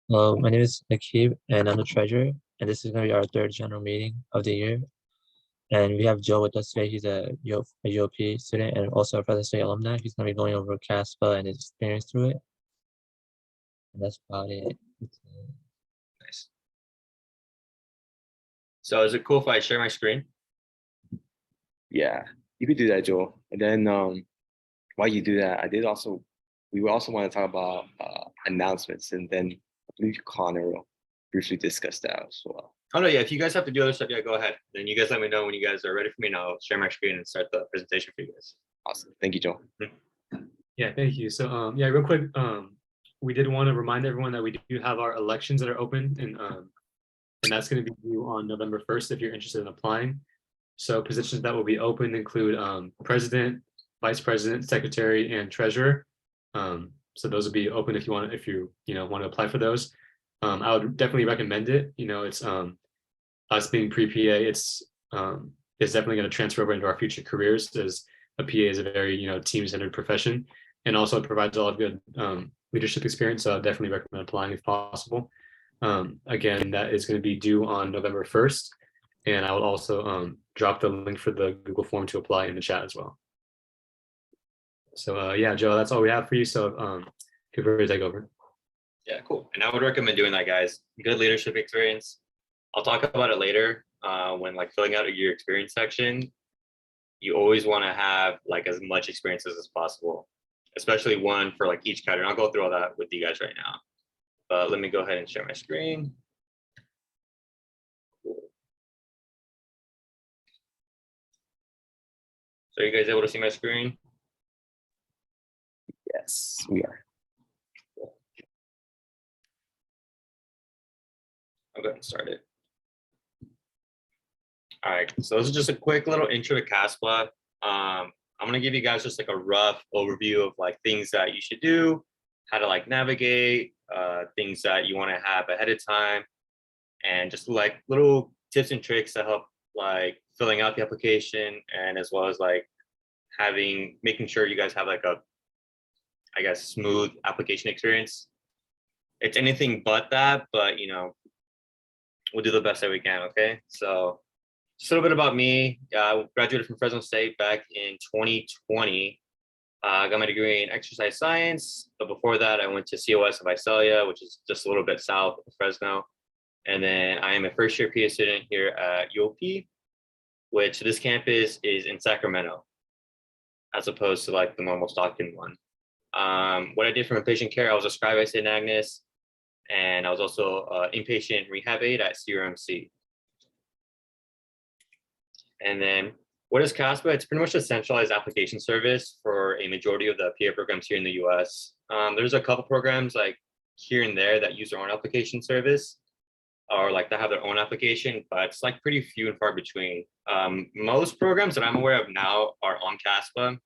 So, My name is Akib, and I'm the treasurer. And this is going to be our third general meeting of the year. And we have Joe with us today. He's a UOP student and also a Fresno State alumni. He's going to be going over CASPA and his experience through it. And that's about it. Nice. So is it cool if I share my screen? yeah, you could do that, Joel. And then while you do that, we also want to talk about announcements, and then I believe Connor will briefly discuss that as well. Oh no, yeah, if you guys have to do other stuff, yeah, go ahead. Then you guys let me know when you guys are ready for me, and I'll share my screen and start the presentation for you guys. Awesome. Thank you, Joel. Yeah, thank you. So yeah, real quick, we did want to remind everyone that we do have our elections that are open, and that's going to be due on November 1st if you're interested in applying. So positions that will be open include president, vice president, secretary, and treasurer. So those will be open if you want to apply for those. I would definitely recommend it. It's us being pre-PA, it's definitely going to transfer over into our future careers, as a PA is a very team-centered profession, and also it provides a lot of good leadership experience. So I definitely recommend applying if possible. Again, that is going to be due on November 1st, and I will also drop the link for the Google form to apply in the chat as well. So yeah, Joe, that's all we have for you. So feel free to take over. Yeah, cool. And I would recommend doing that, guys. Good leadership experience. I'll talk about it later when filling out your experience section. You always want to have as much experience as possible, especially one for each category. I'll go through all that with you guys right now. But let me go ahead and share my screen. Cool. So are you guys able to see my screen? Yes, we are. I'll go ahead and start it. All right, so this is just a quick little intro to CASPA. I'm gonna give you guys just a rough overview of things that you should do, how to navigate, things that you want to have ahead of time, and just little tips and tricks to help filling out the application, and as well as making sure you guys have a smooth application experience. It's anything but that, but we'll do the best that we can. Okay, so just a little bit about me. I graduated from Fresno State back in 2020. I got my degree in exercise science, but before that I went to COS of Visalia, which is just a little bit south of Fresno. And then I am a first year PA student here at UOP, which this campus is in Sacramento, as opposed to the normal Stockton one. What I did from inpatient care, I was a scribe at St. Agnes, and I was also inpatient rehab aide at CRMC. And then what is CASPA? It's pretty much a centralized application service for a majority of the PA programs here in the US. There's a couple programs here and there that use their own application service, or that have their own application, but it's pretty few and far between. Most programs that I'm aware of now are on CASPA.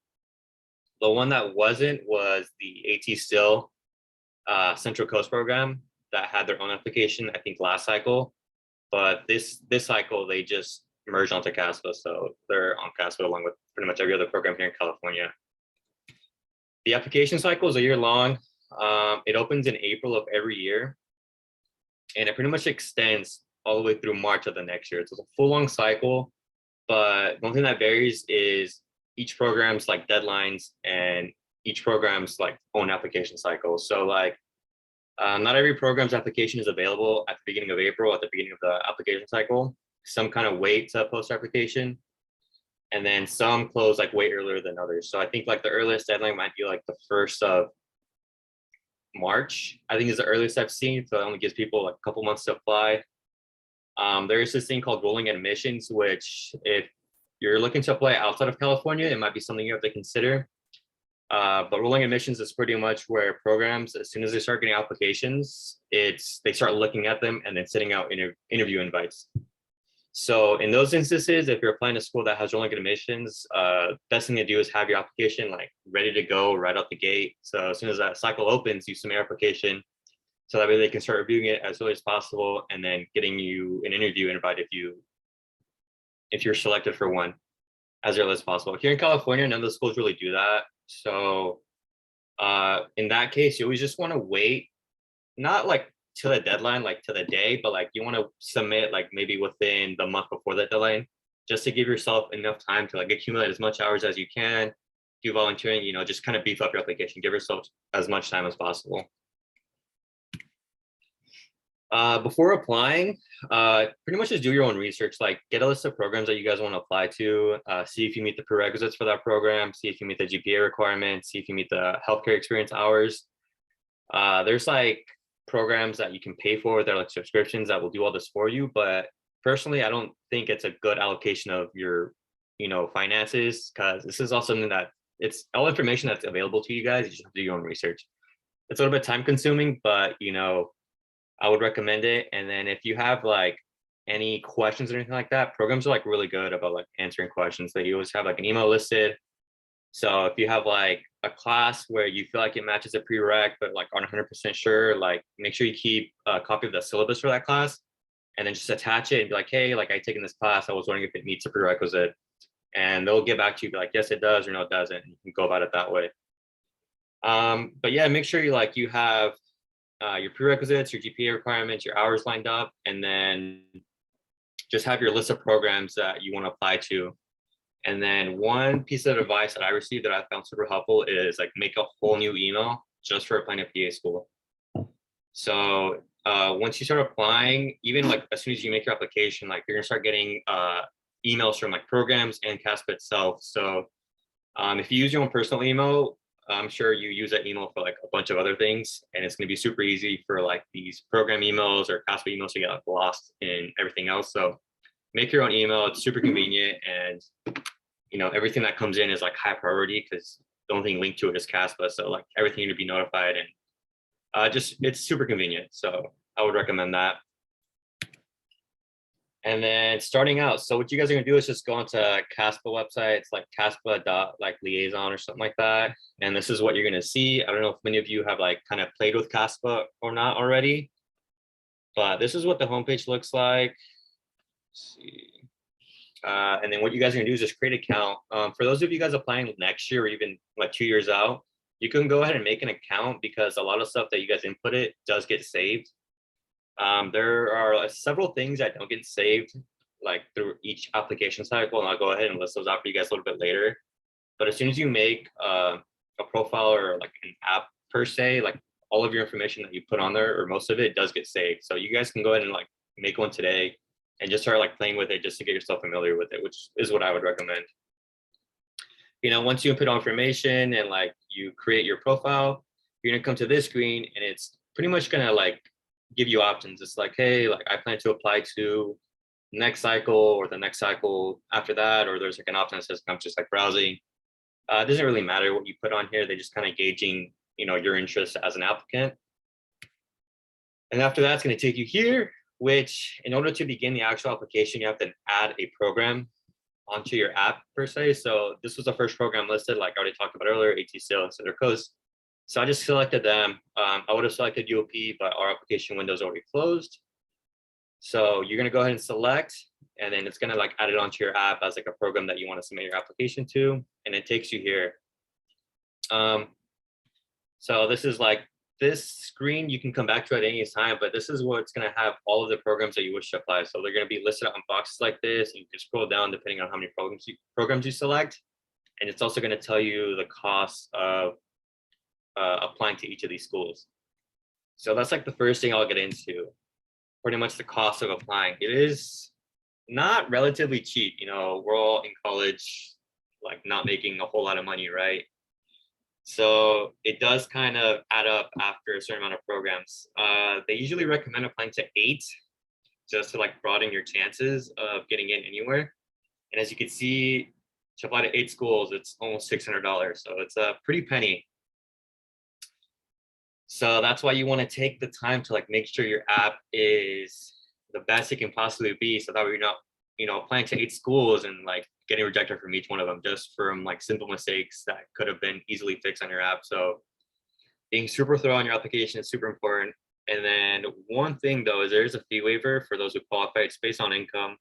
The one that wasn't was the AT Still Central Coast program that had their own application, I think last cycle, but this cycle they just merged onto CASPA, so they're on CASPA along with pretty much every other program here in California. The application cycle is a year long. It opens in April of every year, and it pretty much extends all the way through March of the next year. It's a full long cycle, but one thing that varies is each program's deadlines and each program's own application cycle. So not every program's application is available at the beginning of April, at the beginning of the application cycle. Some kind of wait to post application, and then some close way earlier than others. So I think the earliest deadline might be the 1st of March, I think is the earliest I've seen. So it only gives people a couple months to apply. There is this thing called rolling admissions, which if you're looking to apply outside of California, it might be something you have to consider. But rolling admissions is pretty much where programs, as soon as they start getting applications, they start looking at them and then sending out interview invites. So in those instances, if you're applying to school that has rolling admissions, best thing to do is have your application ready to go right out the gate. So as soon as that cycle opens, you submit your application, so that way they can start reviewing it as early as possible and then getting you an interview invite if you're selected for one as early as possible. Here in California, none of the schools really do that. So In that case, you always just want to wait, not like to the deadline, like to the day, but like you want to submit like maybe within the month before the deadline, just to give yourself enough time to like accumulate as much hours as you can, do volunteering, just kind of beef up your application, give yourself as much time as possible. Before applying, pretty much just do your own research, like get a list of programs that you guys want to apply to, see if you meet the prerequisites for that program, see if you meet the GPA requirements, see if you meet the healthcare experience hours. There's like programs that you can pay for, they're like subscriptions that will do all this for you, but personally, I don't think it's a good allocation of your, finances, because this is also something that it's all information that's available to you guys. You just have to do your own research. It's a little bit time consuming, but I would recommend it. And then if you have like any questions or anything like that, programs are like really good about like answering questions. They always have like an email listed. So if you have like a class where you feel like it matches a prereq, but like aren't 100% sure, like make sure you keep a copy of the syllabus for that class and then just attach it and be like, hey, like I taken this class, I was wondering if it meets a prerequisite. And they'll get back to you, be like, yes, it does, or no, it doesn't. And you can go about it that way. But yeah, make sure you have your prerequisites, your GPA requirements, your hours lined up, and then just have your list of programs that you want to apply to. And then one piece of advice that I received that I found super helpful is like make a whole new email just for applying to PA school. So once you start applying, even like as soon as you make your application, like you're gonna start getting emails from like programs and CASPA itself. So if you use your own personal email, I'm sure you use that email for like a bunch of other things, and it's going to be super easy for like these program emails or CASPA emails to get like lost in everything else. So make your own email. It's super convenient, and everything that comes in is like high priority because the only thing linked to it is CASPA. So like everything to be notified, and it's super convenient. So I would recommend that. And then starting out, so what you guys are gonna do is just go onto CASPA website. It's like CASPA.liaison or something like that. And this is what you're gonna see. I don't know if many of you have like kind of played with CASPA or not already, but this is what the homepage looks like. Let's see. And then what you guys are gonna do is just create an account. For those of you guys applying next year or even like 2 years out, you can go ahead and make an account because a lot of stuff that you guys input it does get saved. There are several things that don't get saved like through each application cycle, and I'll go ahead and list those out for you guys a little bit later. But as soon as you make a profile or like an app per se, like all of your information that you put on there or most of it does get saved. So you guys can go ahead and like make one today and just start like playing with it just to get yourself familiar with it, which is what I would recommend. Once you input all information and like you create your profile, you're gonna come to this screen and it's pretty much gonna like give you options. It's like, hey, like I plan to apply to next cycle or the next cycle after that, or there's like an option that says I'm just like browsing. It doesn't really matter what you put on here. They're just kind of gauging, your interest as an applicant. And after that, it's going to take you here, which in order to begin the actual application, you have to add a program onto your app per se. So this was the first program listed, like I already talked about earlier, AT Sales Center Coast. So I just selected them. I would have selected UOP, but our application window is already closed. So you're going to go ahead and select, and then it's going to like add it onto your app as like a program that you want to submit your application to, and it takes you here. So this is like this screen, you can come back to at any time, but this is what's going to have all of the programs that you wish to apply. So they're going to be listed on boxes like this, and you can scroll down depending on how many programs you select. And it's also going to tell you the cost of applying to each of these schools. So that's like the first thing I'll get into, pretty much the cost of applying. It is not relatively cheap. We're all in college, like not making a whole lot of money, right? So it does kind of add up after a certain amount of programs. They usually recommend applying to 8 just to like broaden your chances of getting in anywhere. And as you can see, to apply to 8 schools, it's almost $600. So it's a pretty penny. So that's why you want to take the time to like make sure your app is the best it can possibly be, so that way you're not, applying to 8 schools and like getting rejected from each one of them just from like simple mistakes that could have been easily fixed on your app. So being super thorough on your application is super important. And then one thing though is there's a fee waiver for those who qualify. It's based on income.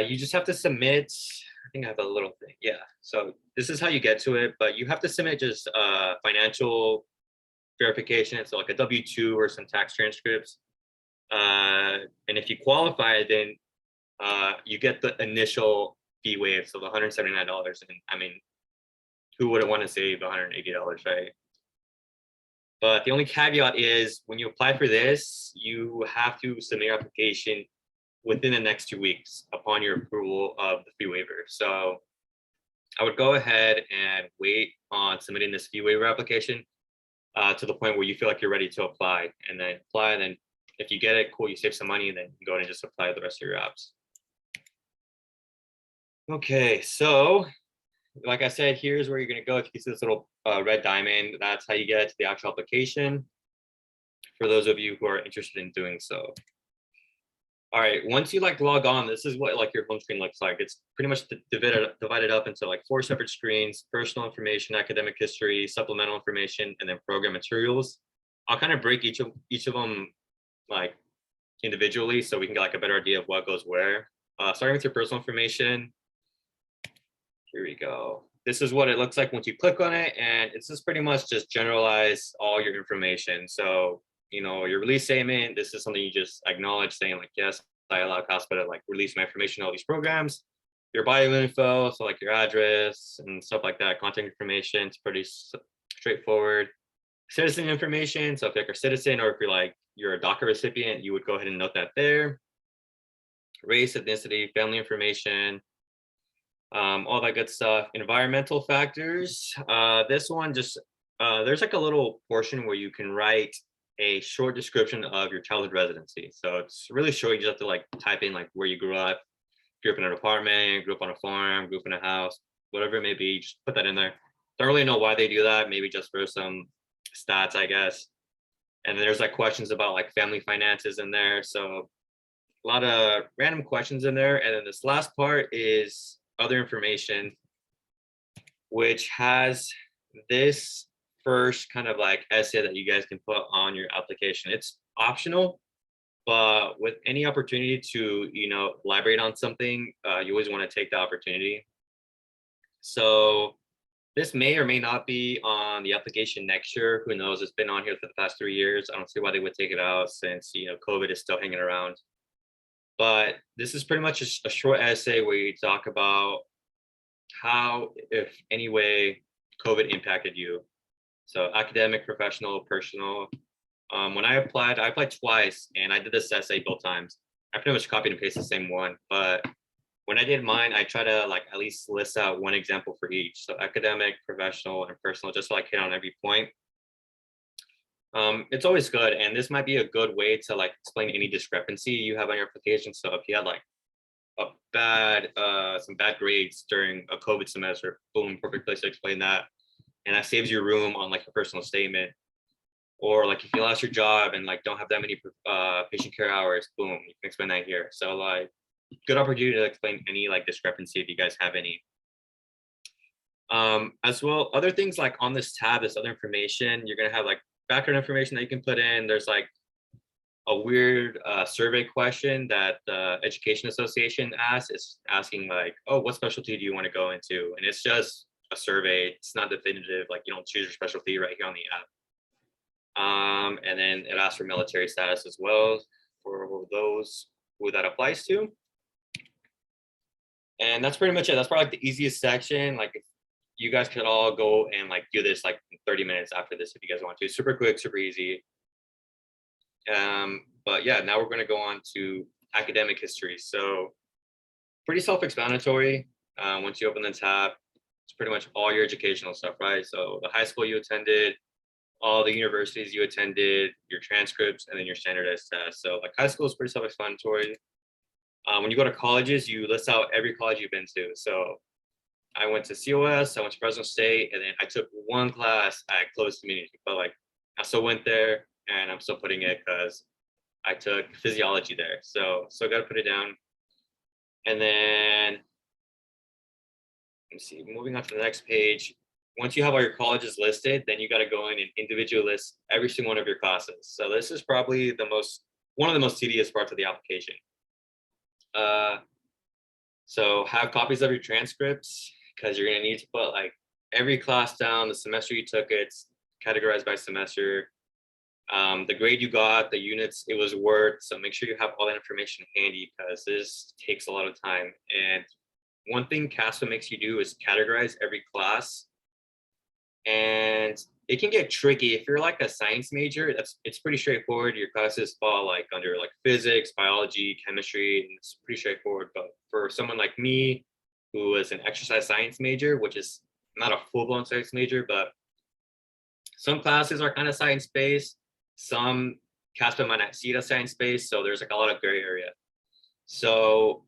You just have to submit, I think I have a little thing. Yeah. So this is how you get to it, but you have to submit just financial verification. So like a W-2 or some tax transcripts. And if you qualify, then you get the initial fee waive, so the $179. And I mean, who wouldn't want to save $180, right? But the only caveat is when you apply for this, you have to submit your application within the next 2 weeks upon your approval of the fee waiver. So I would go ahead and wait on submitting this fee waiver application to the point where you feel like you're ready to apply, and then apply. And then if you get it, cool, you save some money, and then you go ahead and just apply the rest of your apps. Okay, so like I said, here's where you're going to go. If you see this little red diamond, that's how you get to the actual application for those of you who are interested in doing so. All right, once you like log on, this is what like your home screen looks like. It's pretty much divided up into like 4 separate screens: personal information, academic history, supplemental information, and then program materials. I'll kind of break each of them like individually so we can get like a better idea of what goes where. Starting with your personal information. Here we go. This is what it looks like once you click on it, and it's just pretty much just generalize all your information. So, you know, your release statement, this is something you just acknowledge, saying like, yes, I allow CASPA to like release my information on all these programs. Your bio info, so like your address and stuff like that, contact information, it's pretty straightforward. Citizen information, so if you're like a citizen or if you're a DACA recipient, you would go ahead and note that there. Race, ethnicity, family information, all that good stuff. Environmental factors. This one just there's like a little portion where you can write a short description of your childhood residency. So it's really short. You just have to like type in like where you grew up. Grew up in an apartment, grew up on a farm, grew up in a house, whatever it may be. Just put that in there. Don't really know why they do that. Maybe just for some stats, I guess. And then there's like questions about like family finances in there. So a lot of random questions in there. And then this last part is other information, which has this first kind of like essay that you guys can put on your application. It's optional, but with any opportunity to, you know, elaborate on something, you always want to take the opportunity. So this may or may not be on the application next year. Who knows? It's been on here for the past 3 years. I don't see why they would take it out since, you know, COVID is still hanging around. But this is pretty much a short essay where you talk about how, if any way, COVID impacted you. So academic, professional, personal. When I applied twice, and I did this essay both times. I pretty much copied and pasted the same one, but when I did mine, I try to like at least list out one example for each. So academic, professional, and personal, just to like hit on every point. It's always good, and this might be a good way to like explain any discrepancy you have on your application. So if you had like some bad grades during a COVID semester, boom, perfect place to explain that, and that saves you room on like a personal statement. Or like if you lost your job and like don't have that many patient care hours, boom, you can explain that here. So like good opportunity to explain any like discrepancy if you guys have any. As well, other things like on this tab, this other information, you're gonna have like background information that you can put in. There's like a weird survey question that the Education Association asks. It's asking like, oh, what specialty do you want to go into? And it's just a survey. It's not definitive. Like you don't choose your specialty right here on the app. And then it asks for military status as well for those who that applies to. And that's pretty much it. That's probably like the easiest section. Like you guys could all go and like do this like in 30 minutes after this if you guys want to. Super quick, super easy. But yeah, now we're going to go on to academic history. So pretty self-explanatory. Once you open the tab, it's pretty much all your educational stuff, right? So the high school you attended, all the universities you attended, your transcripts, and then your standardized tests. So like high school is pretty self-explanatory. When you go to colleges, you list out every college you've been to. So I went to COS, I went to Fresno State, and then I took one class at closed community, but like I still went there and I'm still putting it because I took physiology there. So I got to put it down. And then, let me see, moving on to the next page. Once you have all your colleges listed, then you got to go in and individually list every single one of your classes. So this is probably one of the most tedious parts of the application. So have copies of your transcripts because you're gonna need to put like every class down, the semester you took it, categorized by semester, the grade you got, the units it was worth. So make sure you have all that information handy because this takes a lot of time. And one thing CASPA makes you do is categorize every class. And it can get tricky if you're like a science major. It's pretty straightforward. Your classes fall like under like physics, biology, chemistry, and it's pretty straightforward. But for someone like me, who is an exercise science major, which is not a full-blown science major, but some classes are kind of science-based. Some CASPA might not see it as science-based, so there's like a lot of gray area. So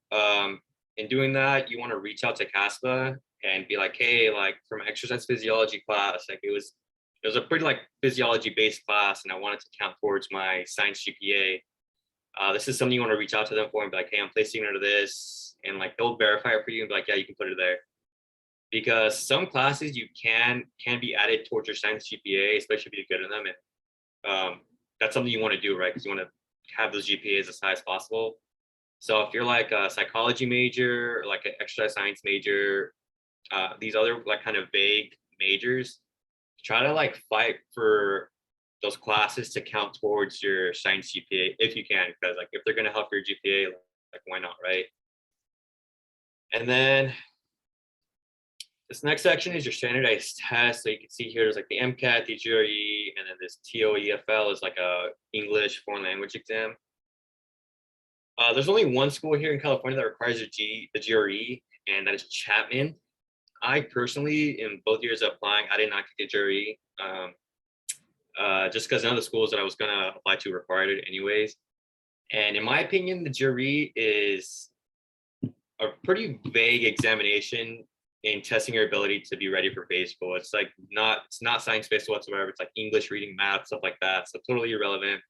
in doing that, you want to reach out to CASPA and be like, hey, like from exercise physiology class, like it was a pretty like physiology based class and I wanted to count towards my science GPA. This is something you want to reach out to them for and be like, hey, I'm placing under this, and like they'll verify it for you and be like, yeah, you can put it there. Because some classes you can be added towards your science GPA, especially if you're good in them. And that's something you want to do, right? Because you want to have those GPAs as high as possible. So if you're like a psychology major, or like an exercise science major, these other like kind of vague majors, try to like fight for those classes to count towards your science GPA if you can, because like if they're going to help your GPA, like why not, right? And then this next section is your standardized test. So you can see here, there's like the MCAT, the GRE, and then this TOEFL is like a English foreign language exam. There's only one school here in California that requires the GRE, and that is Chapman. I personally, in both years of applying, I did not get the GRE, just because none of the schools that I was gonna apply to required it anyways. And in my opinion, the GRE is a pretty vague examination in testing your ability to be ready for baseball. It's like it's not science-based whatsoever. It's like English, reading, math, stuff like that. So totally irrelevant.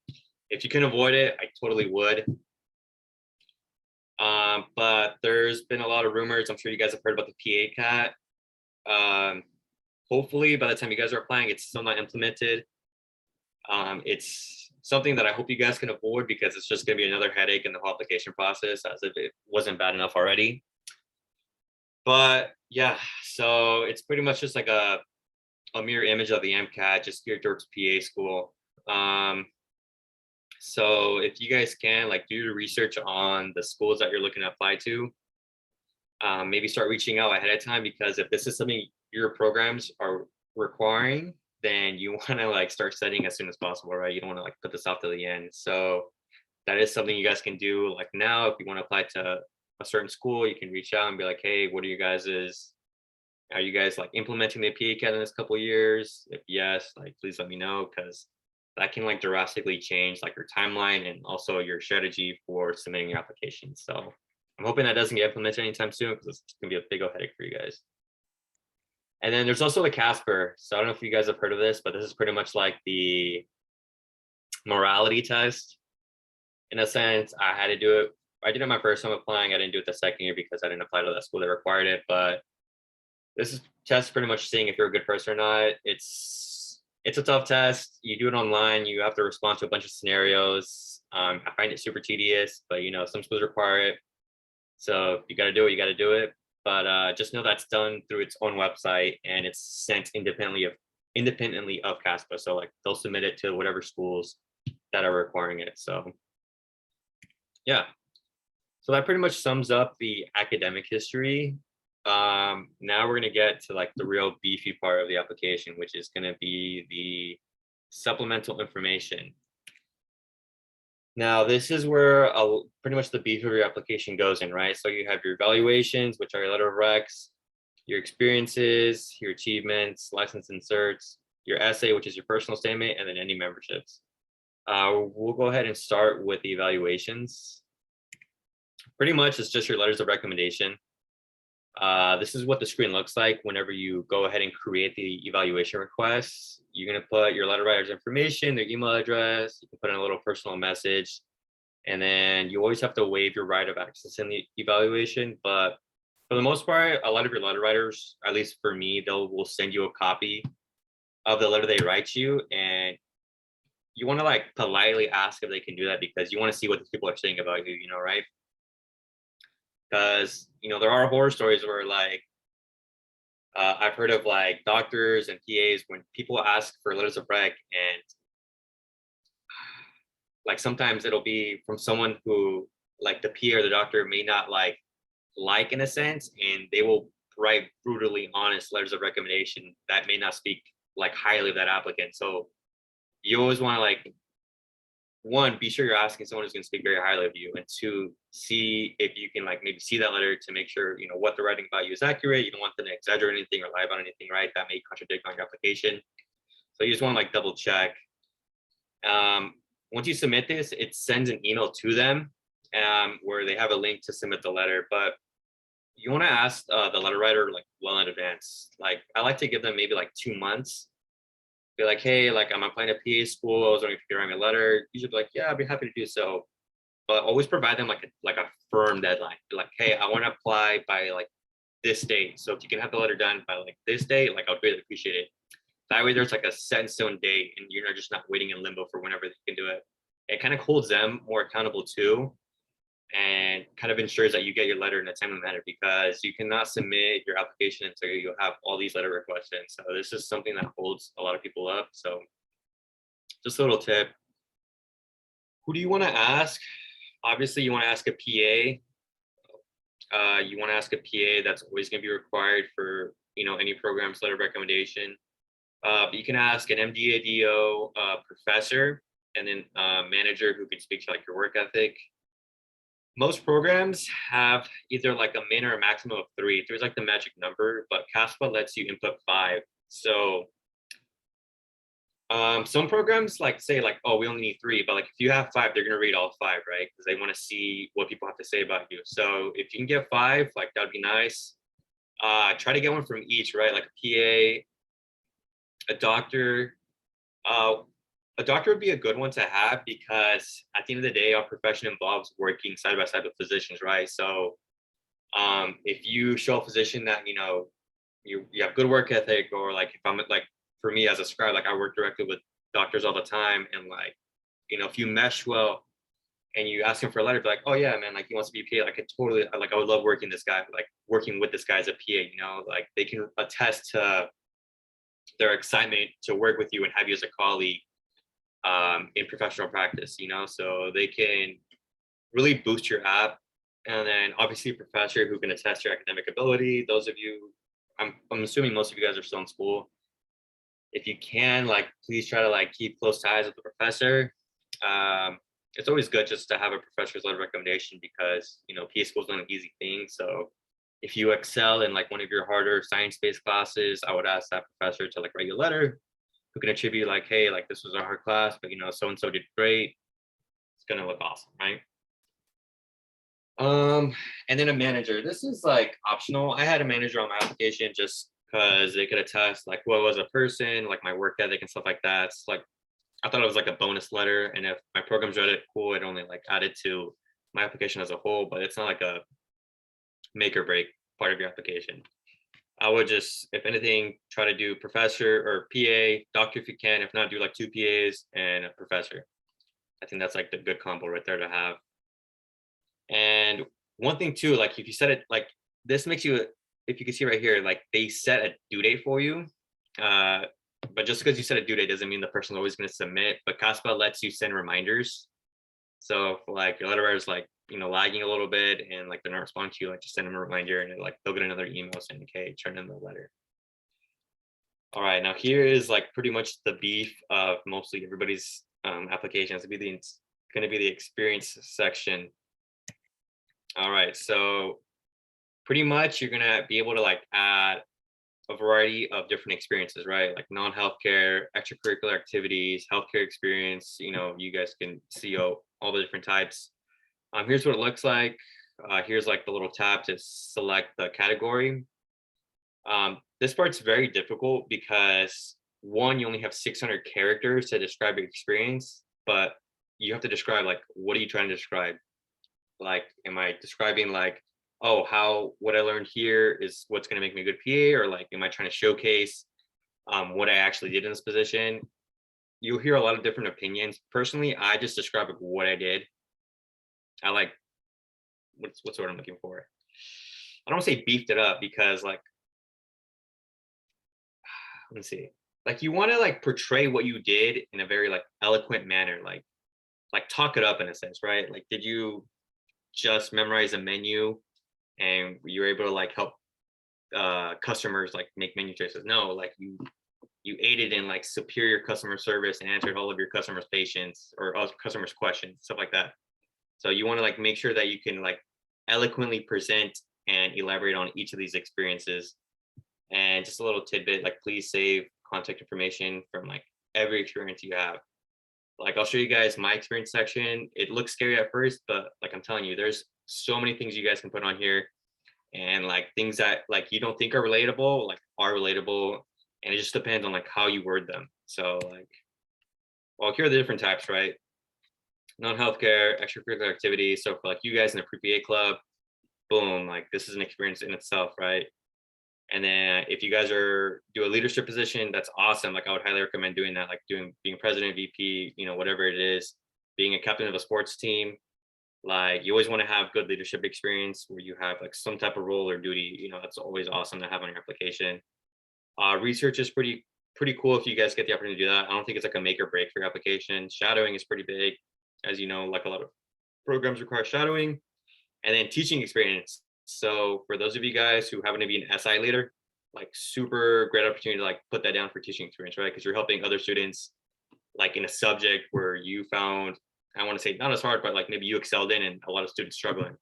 If you can avoid it, I totally would. But there's been a lot of rumors. I'm sure you guys have heard about the PA CAT. Hopefully by the time you guys are applying, it's still not implemented. It's something that I hope you guys can avoid because it's just gonna be another headache in the whole application process, as if it wasn't bad enough already. But yeah, so it's pretty much just like a mirror image of the MCAT, just geared towards PA school. So if you guys can like do your research on the schools that you're looking to apply to, maybe start reaching out ahead of time, because if this is something your programs are requiring, then you want to like start studying as soon as possible, right? You don't want to like put this off to the end. So that is something you guys can do like now. If you want to apply to a certain school, you can reach out and be like, hey, what are you guys like implementing the PA CAT in this couple of years? If yes, like please let me know, because that can like drastically change like your timeline and also your strategy for submitting your application. So I'm hoping that doesn't get implemented anytime soon, because it's gonna be a big old headache for you guys. And then there's also the CASPA. So I don't know if you guys have heard of this, but this is pretty much like the morality test. In a sense, I had to do it. I did it my first time applying. I didn't do it the second year because I didn't apply to that school that required it. But this is test pretty much seeing if you're a good person or not. It's a tough test. You do it online. You have to respond to a bunch of scenarios. I find it super tedious, but you know, some schools require it. So if you got to do it, you got to do it. But just know that's done through its own website, and it's sent independently of CASPA. So like they'll submit it to whatever schools that are requiring it. So yeah, so that pretty much sums up the academic history. Now we're gonna get to like the real beefy part of the application, which is gonna be the supplemental information. Now, this is where pretty much the beef of your application goes in, right? So you have your evaluations, which are your letter of recs, your experiences, your achievements, license inserts, your essay, which is your personal statement, and then any memberships. We'll go ahead and start with the evaluations. Pretty much it's just your letters of recommendation. This is what the screen looks like whenever you go ahead and create the evaluation request. You're going to put your letter writer's information, their email address. You can put in a little personal message, and then you always have to waive your right of access in the evaluation. But for the most part, a lot of your letter writers, at least for me, will send you a copy of the letter they write you, and you want to like politely ask if they can do that, because you want to see what these people are saying about you, you know, right? because there are horror stories where like I've heard of like doctors and PAs when people ask for letters of rec, and like sometimes it'll be from someone who like the PA or the doctor may not like in a sense, and they will write brutally honest letters of recommendation that may not speak like highly of that applicant. So you always want to like, one, be sure you're asking someone who's going to speak very highly of you, and two, see if you can like maybe see that letter to make sure what they're writing about you is accurate. You don't want them to exaggerate anything or lie about anything, right? That may contradict on your application. So you just want to like double check. Once you submit this, it sends an email to them where they have a link to submit the letter. But you want to ask the letter writer like well in advance. Like I like to give them maybe like 2 months. Be like, hey, like I'm applying to PA school. I was wondering if you could write me a letter. Usually be like, yeah, I'd be happy to do so. But always provide them like a firm deadline. Be like, hey, I want to apply by like this date. So if you can have the letter done by like this date, like I'll really appreciate it. That way there's like a set in stone date and you're not just not waiting in limbo for whenever they can do it. It kind of holds them more accountable too, and kind of ensures that you get your letter in a timely manner, because you cannot submit your application until you have all these letter requests in. So this is something that holds a lot of people up. So just a little tip. Who do you want to ask? Obviously you want to ask a PA. You want to ask a PA. That's always going to be required for any program's letter of recommendation. But you can ask an MD/ADO professor, and then manager who can speak to like your work ethic. Most programs have either like a min or a maximum of 3. 3 is like the magic number, but CASPA lets you input 5. So some programs like say like, oh, we only need 3, but like if you have 5, they're gonna read all 5, right? Because they want to see what people have to say about you. So if you can get 5, like that'd be nice. Try to get one from each, right? Like a PA, a doctor. A doctor would be a good one to have, because at the end of the day, our profession involves working side by side with physicians, right? So if you show a physician that you have good work ethic, or like if I'm like, for me as a scribe, like I work directly with doctors all the time, and like if you mesh well and you ask him for a letter, be like, oh yeah, man, like he wants to be a PA, like I would love working with this guy as a PA, like they can attest to their excitement to work with you and have you as a colleague in professional practice, so they can really boost your app. And then obviously a professor who can attest your academic ability. Those of you, I'm assuming most of you guys are still in school. If you can, like, please try to like keep close ties with the professor. It's always good just to have a professor's letter of recommendation, because PA school is not an easy thing. So if you excel in like one of your harder science-based classes, I would ask that professor to like write you a letter who can attribute like, hey, like this was a hard class, but so and so did great. It's gonna look awesome, right? And then a manager. This is like optional. I had a manager on my application just because they could attest like who I was as a person, like my work ethic and stuff like that. It's like I thought it was like a bonus letter, and if my programs read it, cool. It only like added to my application as a whole, but it's not like a make or break part of your application. I would just, if anything, try to do professor or PA, doctor if you can. If not, do like 2 PAs and a professor. I think that's like the good combo right there to have. And one thing too, like if you set it, like this makes you, if you can see right here, like they set a due date for you. But just because you set a due date doesn't mean the person's always going to submit. But CASPA lets you send reminders. So if, like your letter writer's like lagging a little bit and like they're not responding to you, like just send them a reminder, and like they'll get another email saying, okay, turn in the letter. All right, now here is like pretty much the beef of mostly everybody's applications. It's going to be the experience section. All right, so pretty much you're going to be able to like add a variety of different experiences, right? Like non-healthcare, extracurricular activities, healthcare experience. You guys can see all the different types. Here's what it looks like. Here's like the little tab to select the category. This part's very difficult because one, you only have 600 characters to describe your experience, but you have to describe like, what are you trying to describe? Like, am I describing like, oh, what I learned here is what's going to make me a good PA, or like, am I trying to showcase what I actually did in this position? You'll hear a lot of different opinions. Personally, I just describe what I did. I like, what's what I'm looking for? I don't say beefed it up because like, let me see, like you want to like portray what you did in a very like eloquent manner, like talk it up in a sense, right? Like, did you just memorize a menu and you were able to like help customers like make menu choices? No, like you aided in like superior customer service and answered all of your customers' patients or customers' questions, stuff like that. So you want to like make sure that you can like eloquently present and elaborate on each of these experiences. And just a little tidbit, like please save contact information from like every experience you have. Like I'll show you guys my experience section. It looks scary at first, but like I'm telling you, there's so many things you guys can put on here, and like things that like you don't think are relatable, like are relatable, and it just depends on like how you word them. So like, well, here are the different types, right? Non-healthcare, extracurricular activities. So for like you guys in the pre-PA club, boom, like this is an experience in itself, right? And then if you guys do a leadership position, that's awesome. Like I would highly recommend doing that, like being president, VP, you know, whatever it is, being a captain of a sports team. Like you always want to have good leadership experience where you have like some type of role or duty, you know, that's always awesome to have on your application. Research is pretty cool if you guys get the opportunity to do that. I don't think it's like a make or break for your application. Shadowing is pretty big. As you know, like a lot of programs require shadowing. And then teaching experience. So for those of you guys who happen to be an SI leader, like super great opportunity to like put that down for teaching experience, right? Because you're helping other students like in a subject where you found, I want to say not as hard, but like maybe you excelled in and a lot of students struggling.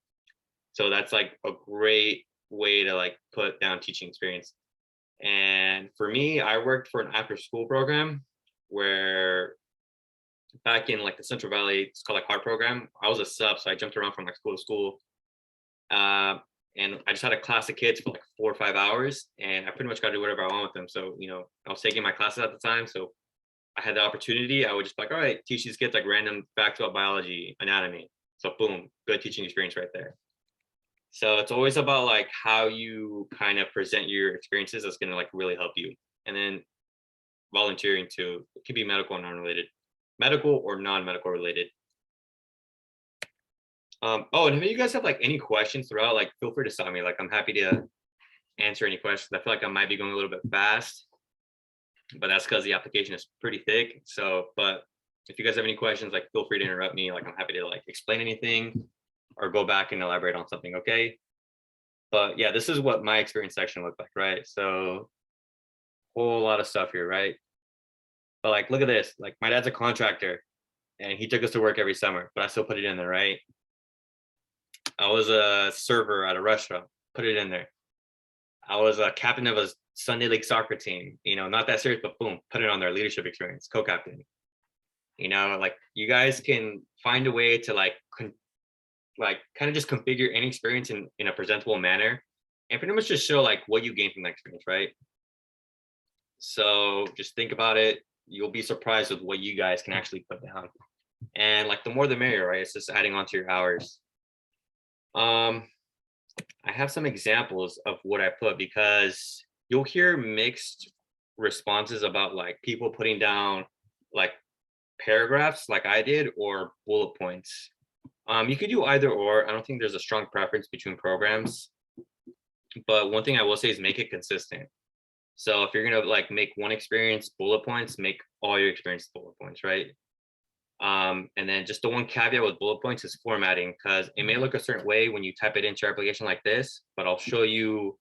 So that's like a great way to like put down teaching experience. And for me, I worked for an after school program where back in like the Central Valley, it's called like HART program. I was a sub, so I jumped around from like school to school. And I just had a class of kids for like 4 or 5 hours, and I pretty much got to do whatever I want with them. So, you know, I was taking my classes at the time. So I had the opportunity, I would just be like, all right, teach these kids like random facts about biology, anatomy. So boom, good teaching experience right there. So it's always about like how you kind of present your experiences that's going to like really help you. And then volunteering too, it can be medical or non-related, medical or non-medical related. Oh, and if you guys have like any questions throughout, like feel free to stop me. Like I'm happy to answer any questions. I feel like I might be going a little bit fast, but that's because the application is pretty thick. So, but if you guys have any questions, like feel free to interrupt me. Like I'm happy to like explain anything or go back and elaborate on something. Okay. But yeah, this is what my experience section looked like, right? So whole lot of stuff here, right? But like, look at this. Like my dad's a contractor and he took us to work every summer, but I still put it in there, right? I was a server at a restaurant, put it in there. I was a captain of a Sunday league soccer team, you know, not that serious, but boom, put it on their leadership experience, co-captain. You know, like you guys can find a way to like kind of just configure any experience in a presentable manner and pretty much just show like what you gain from that experience, right? So just think about it. You'll be surprised with what you guys can actually put down. And like the more the merrier, right? It's just adding on to your hours. I have some examples of what I put because you'll hear mixed responses about like people putting down like paragraphs like I did or bullet points. You could do either or. I don't think there's a strong preference between programs, but one thing I will say is make it consistent. So if you're gonna like make one experience bullet points, make all your experience bullet points, right? And then just the one caveat with bullet points is formatting, because it may look a certain way when you type it into your application like this, but I'll show you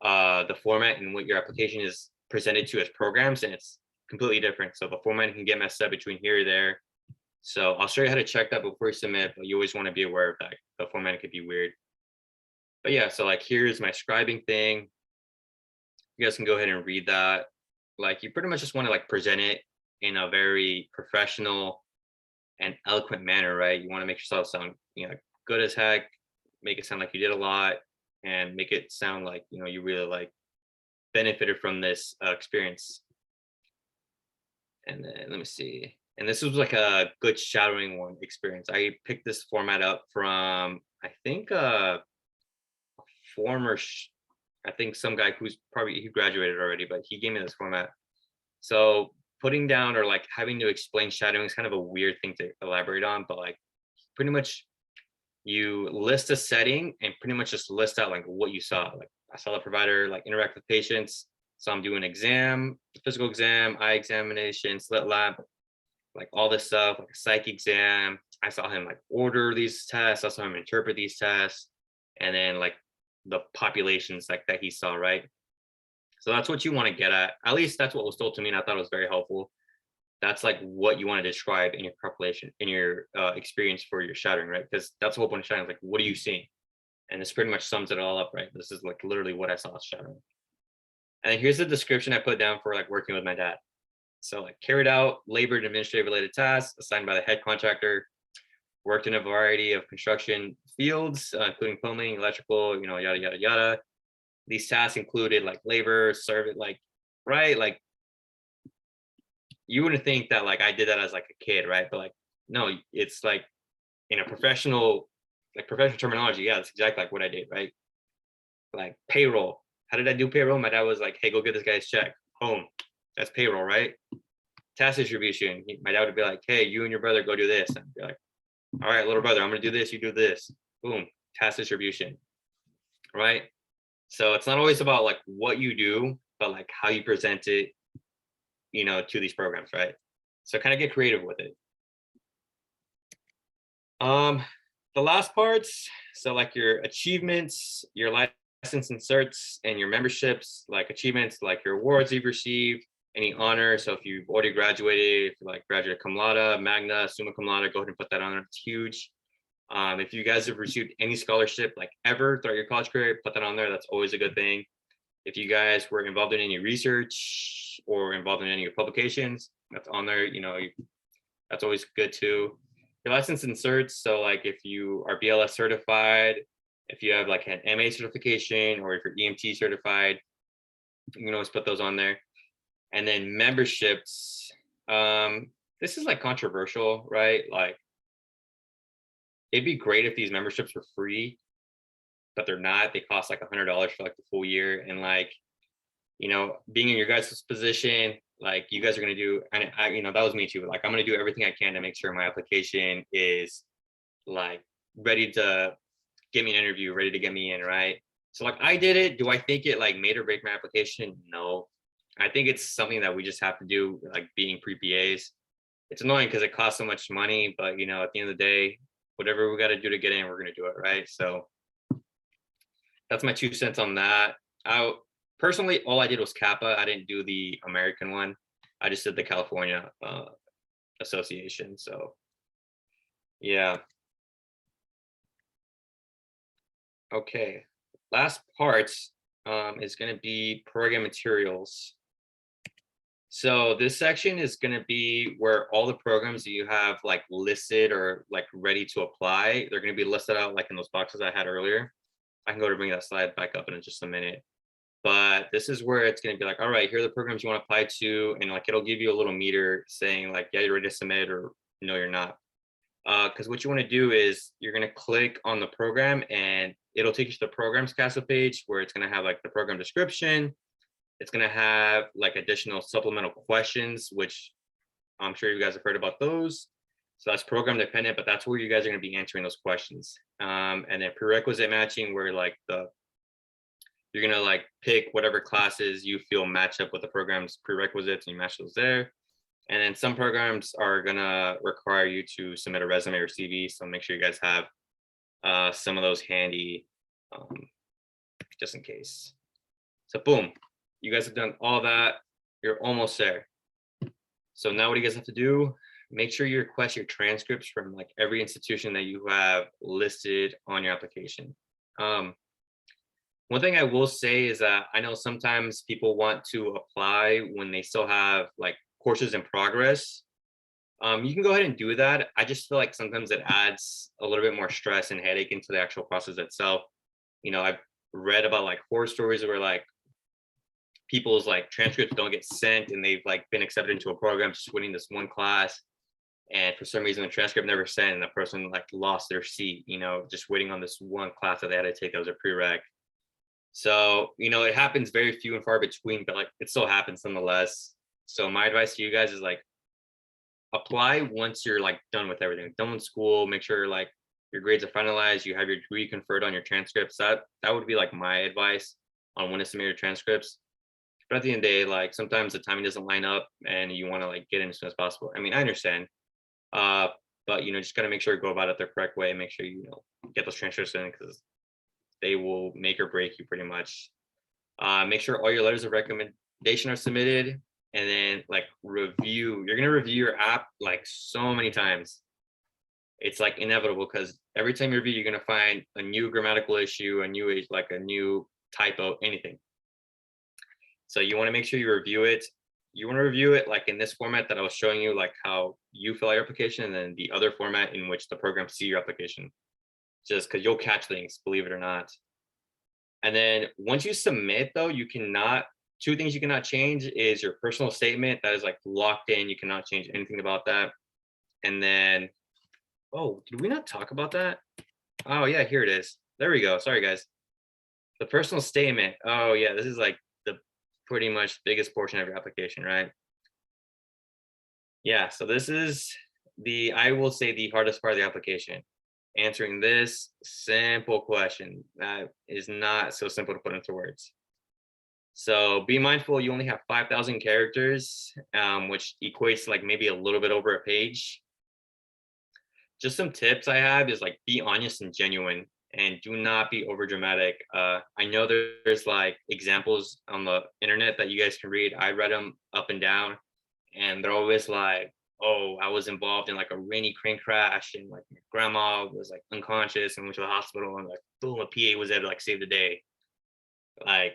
the format and what your application is presented to as programs, and it's completely different. So the formatting can get messed up between here or there. So I'll show you how to check that before you submit, but you always want to be aware of that. The formatting could be weird. But yeah, so like here's my scribing thing. You guys can go ahead and read that. Like you pretty much just want to like present it in a very professional and eloquent manner, right? You want to make yourself sound, you know, good as heck, make it sound like you did a lot, and make it sound like, you know, you really like benefited from this experience. And then let me see. And this was like a good shadowing one experience. I picked this format up from, I think, I think some guy he graduated already, but he gave me this format. So putting down or like having to explain shadowing is kind of a weird thing to elaborate on, but like pretty much you list a setting and pretty much just list out like what you saw. Like I saw the provider like interact with patients. So I'm doing exam, physical exam, eye examination, slit lab, like all this stuff, like a psych exam. I saw him like order these tests. I saw him interpret these tests, and then like the populations like that he saw, right? So that's what you want to get at. At least that's what was told to me, and I thought it was very helpful. That's like what you want to describe in your population, in your experience for your shadowing, right? Because that's the whole point of shadowing. Like, what are you seeing? And this pretty much sums it all up, right? This is like literally what I saw shadowing. And here's the description I put down for like working with my dad. So like carried out labor and administrative related tasks assigned by the head contractor, worked in a variety of construction fields, including plumbing, electrical, you know, yada, yada, yada. These tasks included like labor, service, like, right? Like you wouldn't think that like I did that as like a kid, right? But like, no, it's like in a professional, like professional terminology. Yeah, that's exactly like what I did, right? Like payroll. How did I do payroll? My dad was like, hey, go get this guy's check. Boom. That's payroll, right? Task distribution. My dad would be like, hey, you and your brother go do this. And I'd be like, all right, little brother, I'm gonna do this, you do this. Boom. Task distribution. Right? So it's not always about like what you do, but like how you present it, you know, to these programs, right? So kind of get creative with it. The last parts, so like your achievements, your license and certs, and your memberships, like achievements, like your awards you've received, any honor. So if you've already graduated, if you're like graduate cum laude, magna, summa cum laude, go ahead and put that on there. It's huge. If you guys have received any scholarship like ever throughout your college career, put that on there. That's always a good thing. If you guys were involved in any research or involved in any of your publications, that's on there. You know, that's always good too. Your license and certs. So like if you are BLS certified, if you have like an MA certification, or if you're EMT certified, you can always put those on there. And then memberships. This is like controversial, right? Like it'd be great if these memberships were free, but they're not. They cost like $100 for like the full year. And like, you know, being in your guys' position, like you guys are going to do, and I, you know, that was me too. Like, I'm going to do everything I can to make sure my application is like ready to get me an interview, ready to get me in. Right. So like I did it. Do I think it like made or break my application? No. I think it's something that we just have to do, like being pre-PAs. It's annoying because it costs so much money, but you know, at the end of the day, whatever we got to do to get in, we're going to do it. Right. So that's my 2 cents on that. Personally, all I did was CAPA. I didn't do the American one. I just did the California association. So yeah. Okay. Last part is going to be program materials. So this section is going to be where all the programs that you have like listed or like ready to apply, they're going to be listed out like in those boxes I had earlier. I can go to bring that slide back up in just a minute. But this is where it's going to be like, all right, here are the programs you want to apply to. And like, it'll give you a little meter saying like, yeah, you're ready to submit, or no, you're not. Because what you want to do is you're going to click on the program and it'll take you to the programs CASPA page where it's going to have like the program description. It's going to have like additional supplemental questions, which I'm sure you guys have heard about those. So that's program dependent, but that's where you guys are going to be answering those questions. And then prerequisite matching, where like you're going to like pick whatever classes you feel match up with the program's prerequisites and you match those there. And then some programs are going to require you to submit a resume or CV. So make sure you guys have some of those handy just in case. So boom, you guys have done all that. You're almost there. So now what do you guys have to do? Make sure you request your transcripts from like every institution that you have listed on your application. One thing I will say is that I know sometimes people want to apply when they still have like courses in progress. You can go ahead and do that. I just feel like sometimes it adds a little bit more stress and headache into the actual process itself. You know, I've read about like horror stories where like people's like transcripts don't get sent and they've like been accepted into a program just winning this one class. And for some reason, the transcript never sent and the person like lost their seat, you know, just waiting on this one class that they had to take that was a prereq. So, you know, it happens very few and far between, but like it still happens nonetheless. So my advice to you guys is like, apply once you're like done with everything, done with school, make sure like your grades are finalized, you have your degree conferred on your transcripts. That would be like my advice on when to submit your transcripts. But at the end of the day, like sometimes the timing doesn't line up and you want to like get in as soon as possible. I mean, I understand. But just gotta make sure you go about it the correct way and make sure get those transcripts in, because they will make or break you pretty much. Make sure all your letters of recommendation are submitted, and then like review. You're gonna review your app like so many times. It's like inevitable, because every time you review, you're gonna find a new grammatical issue, a new typo, anything. So you want to make sure you review it. You want to review it like in this format that I was showing you, like how you fill out your application, and then the other format in which the program see your application, just because you'll catch things, believe it or not. And then once you submit though, two things you cannot change is your personal statement. That is like locked in. You cannot change anything about that. And then, oh, did we not talk about that? Oh yeah, here it is. There we go. Sorry guys. The personal statement. Oh yeah, this is like the pretty much biggest portion of your application, right? Yeah, so this is I will say the hardest part of the application. Answering this simple question that is not so simple to put into words. So be mindful, you only have 5,000 characters, which equates to like maybe a little bit over a page. Just some tips I have is like be honest and genuine, and do not be over dramatic. I know there's like examples on the internet that you guys can read. I read them up and down, and they're always like, oh, I was involved in like a rainy crane crash, and like my grandma was like unconscious and went to the hospital, and like boom, a PA was there to like save the day. Like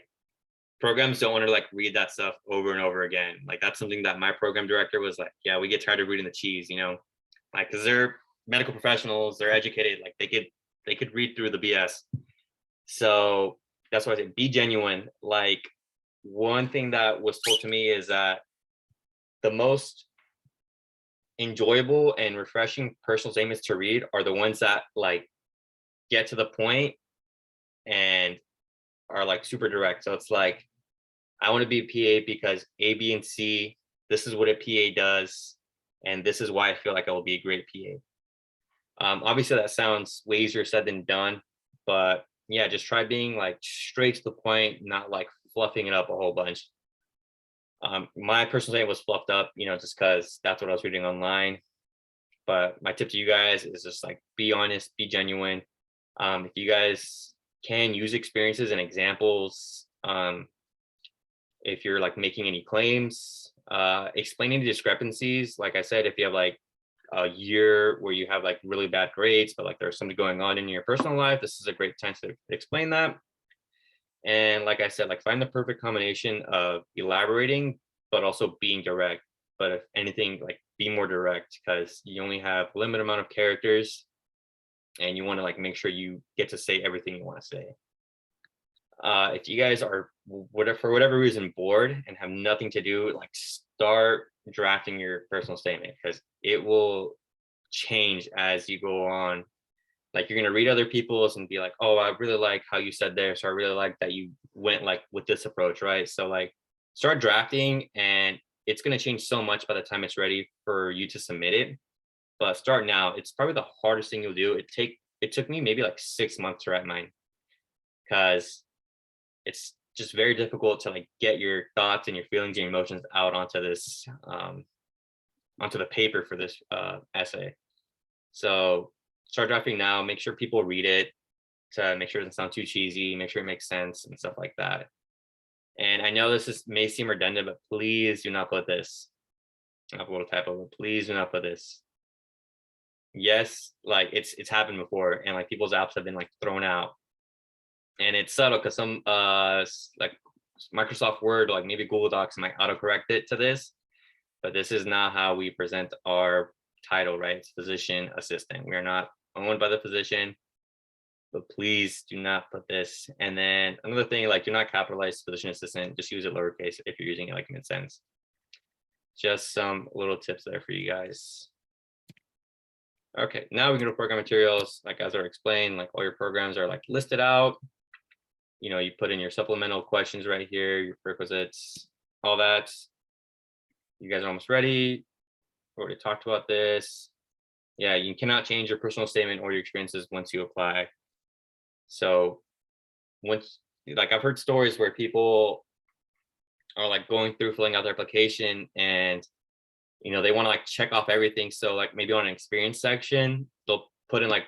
programs don't want to like read that stuff over and over again. Like that's something that my program director was like, yeah, we get tired of reading the cheese, like because they're medical professionals, they're educated, like they could read through the BS. So that's why I say be genuine. Like one thing that was told to me is that the most enjoyable and refreshing personal statements to read are the ones that like get to the point and are like super direct. So it's like, I want to be a PA because A, B, and C, this is what a PA does, and this is why I feel like I will be a great PA. Obviously that sounds way easier said than done, but yeah, just try being like straight to the point, not like fluffing it up a whole bunch. My personal statement was fluffed up, just because that's what I was reading online. But my tip to you guys is just like be honest, be genuine. If you guys can use experiences and examples, if you're like making any claims, explaining the discrepancies. Like I said, if you have like a year where you have like really bad grades, but like there's something going on in your personal life, this is a great time to explain that. And like I said, like find the perfect combination of elaborating, but also being direct. But if anything, like be more direct, because you only have a limited amount of characters and you want to like make sure you get to say everything you want to say. If you guys are for whatever reason bored and have nothing to do, like start drafting your personal statement, because it will change as you go on. Like you're gonna read other people's and be like, oh, I really like how you said there, so I really like that you went like with this approach, right? So like start drafting, and it's gonna change so much by the time it's ready for you to submit it. But start now. It's probably the hardest thing you'll do. It took me maybe like 6 months to write mine, because it's just very difficult to like get your thoughts and your feelings and your emotions out onto this onto the paper for this essay. So start drafting now, make sure people read it to make sure it doesn't sound too cheesy, make sure it makes sense and stuff like that. And I know may seem redundant, but please do not put this. I have a little typo, but please do not put this. Yes, like it's happened before, and like people's apps have been like thrown out. And it's subtle because some like Microsoft Word, like maybe Google Docs might autocorrect it to this, but this is not how we present our title, right? It's physician assistant. We are not owned by the physician, but please do not put this. And then another thing, like do not capitalize physician assistant, just use it lowercase if you're using it like mid-sentence. Just some little tips there for you guys. Okay, now we go to program materials. Like as I explained, like all your programs are like listed out. You put in your supplemental questions right here, your prerequisites, all that. You guys are almost ready. We already talked about this. Yeah, you cannot change your personal statement or your experiences once you apply. So once, like I've heard stories where people are like going through filling out their application and they want to like check off everything. So like maybe on an experience section, they'll put in like,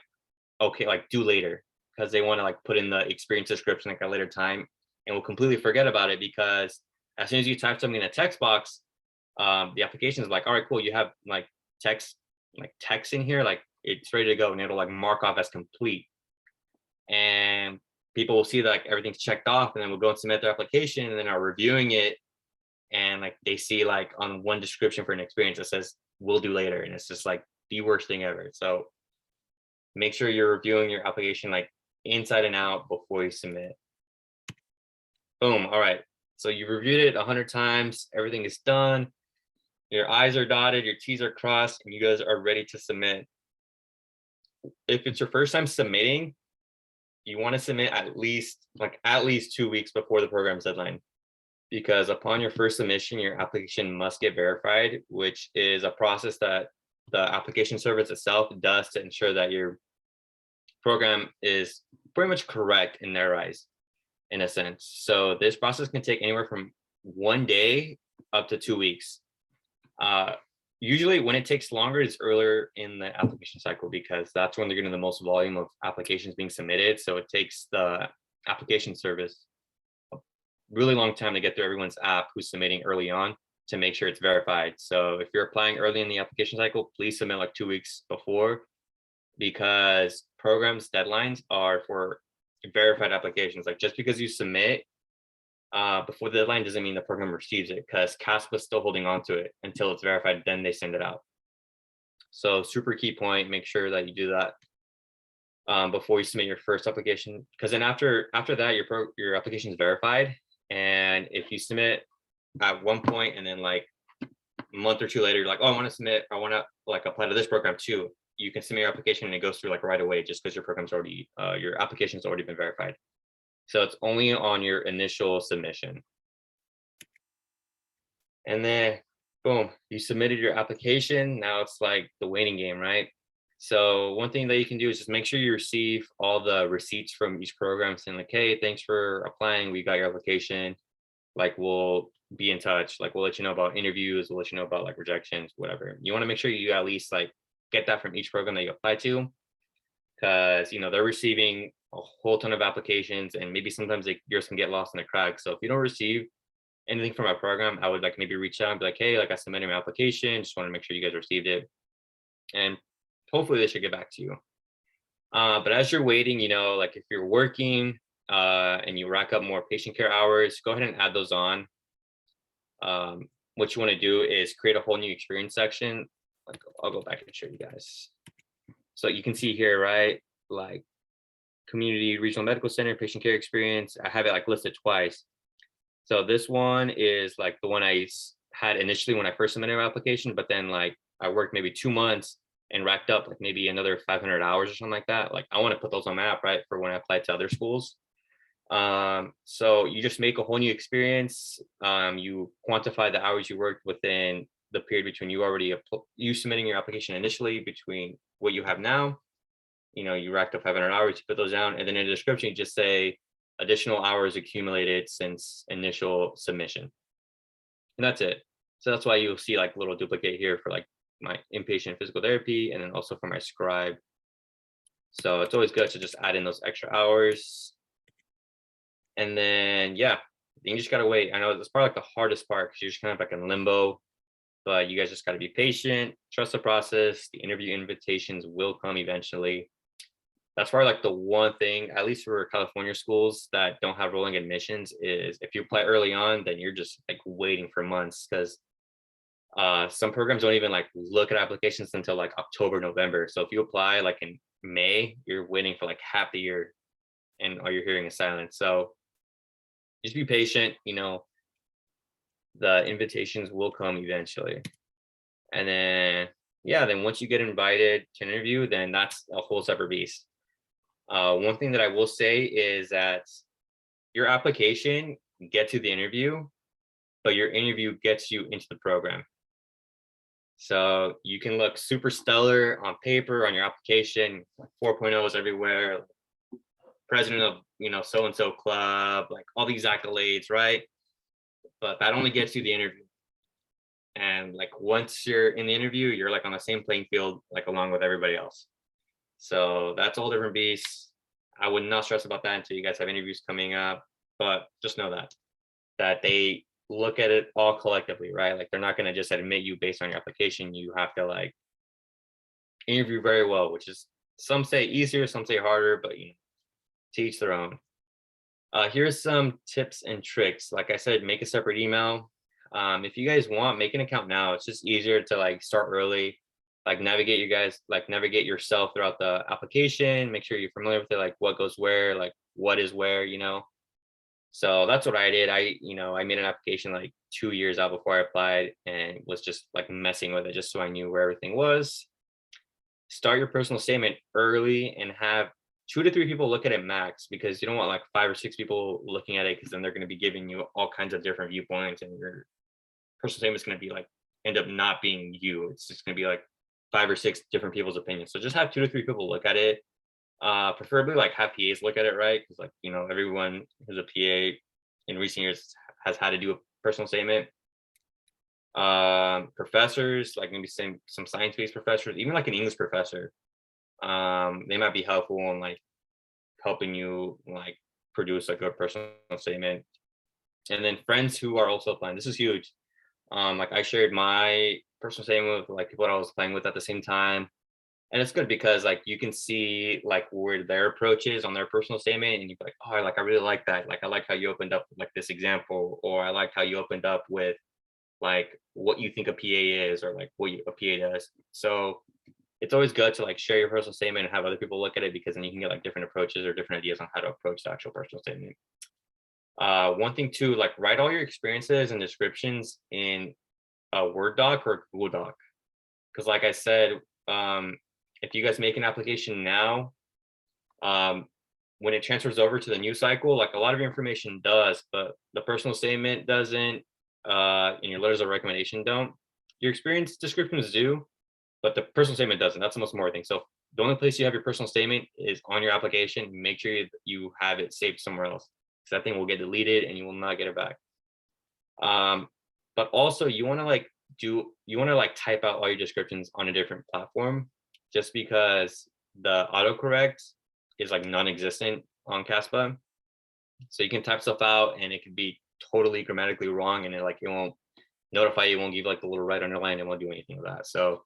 okay, like do later, because they want to like put in the experience description like a later time, and will completely forget about it because as soon as you type something in a text box, the application is like, all right, cool, you have like text in here, like it's ready to go, and it'll like mark off as complete. And people will see that like everything's checked off, and then we'll go and submit their application, and then are reviewing it, and like they see like on one description for an experience that says we'll do later, and it's just like the worst thing ever. So make sure you're reviewing your application like inside and out before you submit. Boom. All right, so you reviewed it 100 times, everything is done, your I's are dotted, your T's are crossed, and you guys are ready to submit. If it's your first time submitting, you want to submit at least 2 weeks before the program's deadline, because upon your first submission, your application must get verified, which is a process that the application service itself does to ensure that your program is pretty much correct in their eyes, in a sense. So this process can take anywhere from 1 day up to 2 weeks. Usually when it takes longer, it's earlier in the application cycle, because that's when they're getting the most volume of applications being submitted. So it takes the application service a really long time to get through everyone's app who's submitting early on to make sure it's verified. So if you're applying early in the application cycle, please submit like 2 weeks before, because programs deadlines are for verified applications. Like just because you submit before the deadline doesn't mean the program receives it, because CASPA is still holding on to it until it's verified, then they send it out. So super key point, make sure that you do that before you submit your first application, because then after that your application is verified. And if you submit at one point and then like a month or two later you're like, oh, I want to like apply to this program too, you can submit your application and it goes through like right away, just because your program's already your application's already been verified. So it's only on your initial submission. And then boom, you submitted your application. Now it's like the waiting game, right? So one thing that you can do is just make sure you receive all the receipts from each program saying like, hey, thanks for applying, we got your application, like we'll be in touch, like we'll let you know about interviews, we'll let you know about like rejections, whatever. You want to make sure you at least like get that from each program that you apply to, because they're receiving a whole ton of applications, and maybe sometimes yours can get lost in the cracks. So if you don't receive anything from our program, I would like maybe reach out and be like, hey, like I submitted my application, just want to make sure you guys received it, and hopefully they should get back to you. But as you're waiting, like if you're working and you rack up more patient care hours, go ahead and add those on. What you want to do is create a whole new experience section. Like I'll go back and show you guys. So you can see here, right? Like community regional medical center, patient care experience. I have it like listed twice. So this one is like the one I had initially when I first submitted my application, but then like I worked maybe 2 months and racked up like maybe another 500 hours or something like that. Like I want to put those on my app, right, for when I apply to other schools. So you just make a whole new experience. You quantify the hours you worked within the period between you submitting your application initially between what you have now. You racked up 500 hours, you put those down, and then in the description you just say additional hours accumulated since initial submission, and that's it. So that's why you'll see like a little duplicate here for like my inpatient physical therapy, and then also for my scribe. So it's always good to just add in those extra hours. And then yeah, you just gotta wait. I know it's probably like the hardest part, because you're just kind of like in limbo, but you guys just got to be patient, trust the process. The interview invitations will come eventually. That's probably like the one thing, at least for California schools that don't have rolling admissions, is if you apply early on, then you're just like waiting for months, because some programs don't even like look at applications until like October, November. So if you apply like in May, you're waiting for like half the year, and all you're hearing is silence. So just be patient. The invitations will come eventually. And then then once you get invited to an interview, then that's a whole separate beast. One thing that I will say is that your application gets you the interview, but your interview gets you into the program. So you can look super stellar on paper, on your application, like 4.0s everywhere, president of, so-and-so club, like all these accolades, right? But that only gets you the interview. And like once you're in the interview, you're like on the same playing field, like along with everybody else. So that's a whole different beast. I would not stress about that until you guys have interviews coming up. But just know that they look at it all collectively, right? Like they're not going to just admit you based on your application. You have to like interview very well, which is, some say easier, some say harder, but to each their own. Here's some tips and tricks. Like I said, make a separate email. If you guys want, make an account now. It's just easier to like start early, like navigate yourself throughout the application. Make sure you're familiar with it, like what goes where, like what is where, So that's what I did. I made an application like 2 years out before I applied and was just like messing with it just so I knew where everything was. Start your personal statement early and have 2 to 3 people look at it max, because you don't want like 5 or 6 people looking at it, because then they're going to be giving you all kinds of different viewpoints and your personal statement is going to be like end up not being you. It's just going to be like 5 or 6 different people's opinions. So just have 2 to 3 people look at it. Preferably like have PAs look at it, right? Because like everyone who's a PA in recent years has had to do a personal statement. Professors, like maybe some science-based professors, even like an English professor, they might be helpful in like helping you like produce like a personal statement. And then friends who are also applying, this is huge. Like I shared my personal statement with like people that I was playing with at the same time. And it's good because like you can see like where their approach is on their personal statement, and you're like, oh, I really like that. Like I like how you opened up with like this example, or I like how you opened up with like what you think a PA is, or like what a PA does. So it's always good to like share your personal statement and have other people look at it, because then you can get like different approaches or different ideas on how to approach the actual personal statement. One thing too, like write all your experiences and descriptions in a Word doc or Google Doc. Because like I said, if you guys make an application now, when it transfers over to the new cycle, like a lot of your information does, but the personal statement doesn't, and your letters of recommendation don't. Your experience descriptions do, but the personal statement doesn't. That's the most important thing. So the only place you have your personal statement is on your application. Make sure you have it saved somewhere else, because that thing will get deleted and you will not get it back. But also you want to type out all your descriptions on a different platform, just because the autocorrect is like non-existent on CASPA. So you can type stuff out and it could be totally grammatically wrong, and it won't notify you, it won't give like the little red underline, it won't do anything with that. So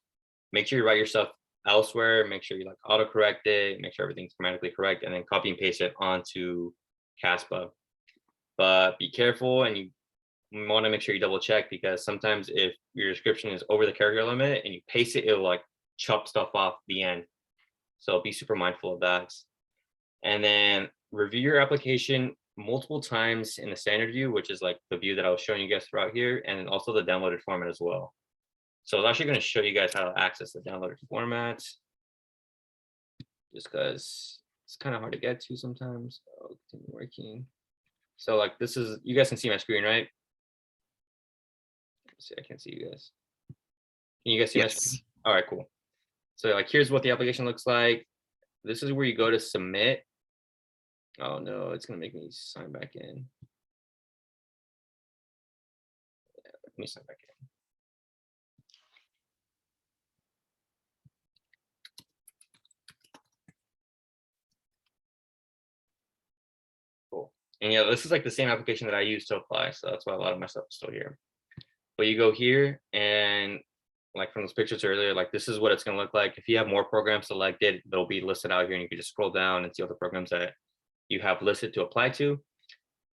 make sure you write your stuff elsewhere, make sure you like autocorrect it, make sure everything's grammatically correct, and then copy and paste it onto CASPA. But be careful, and you want to make sure you double check, because sometimes if your description is over the character limit and you paste it, it'll like chop stuff off the end. So be super mindful of that. And then review your application multiple times in the standard view, which is like the view that I was showing you guys throughout here, and also the downloaded format as well. So I was actually going to show you guys how to access the downloaded format, just because it's kind of hard to get to sometimes. Oh, continue working. So like this is, you guys can see my screen, right? Let's see, I can't see you guys. Can you guys see my screen? All right, cool. So like here's what the application looks like. This is where you go to submit. Oh no, it's gonna make me sign back in. Yeah, let me sign back in. Cool. And yeah, this is like the same application that I used to apply, so that's why a lot of my stuff is still here. But you go here, and like from those pictures earlier, like this is what it's gonna look like. If you have more programs selected, they'll be listed out here, and you can just scroll down and see all the programs that you have listed to apply to.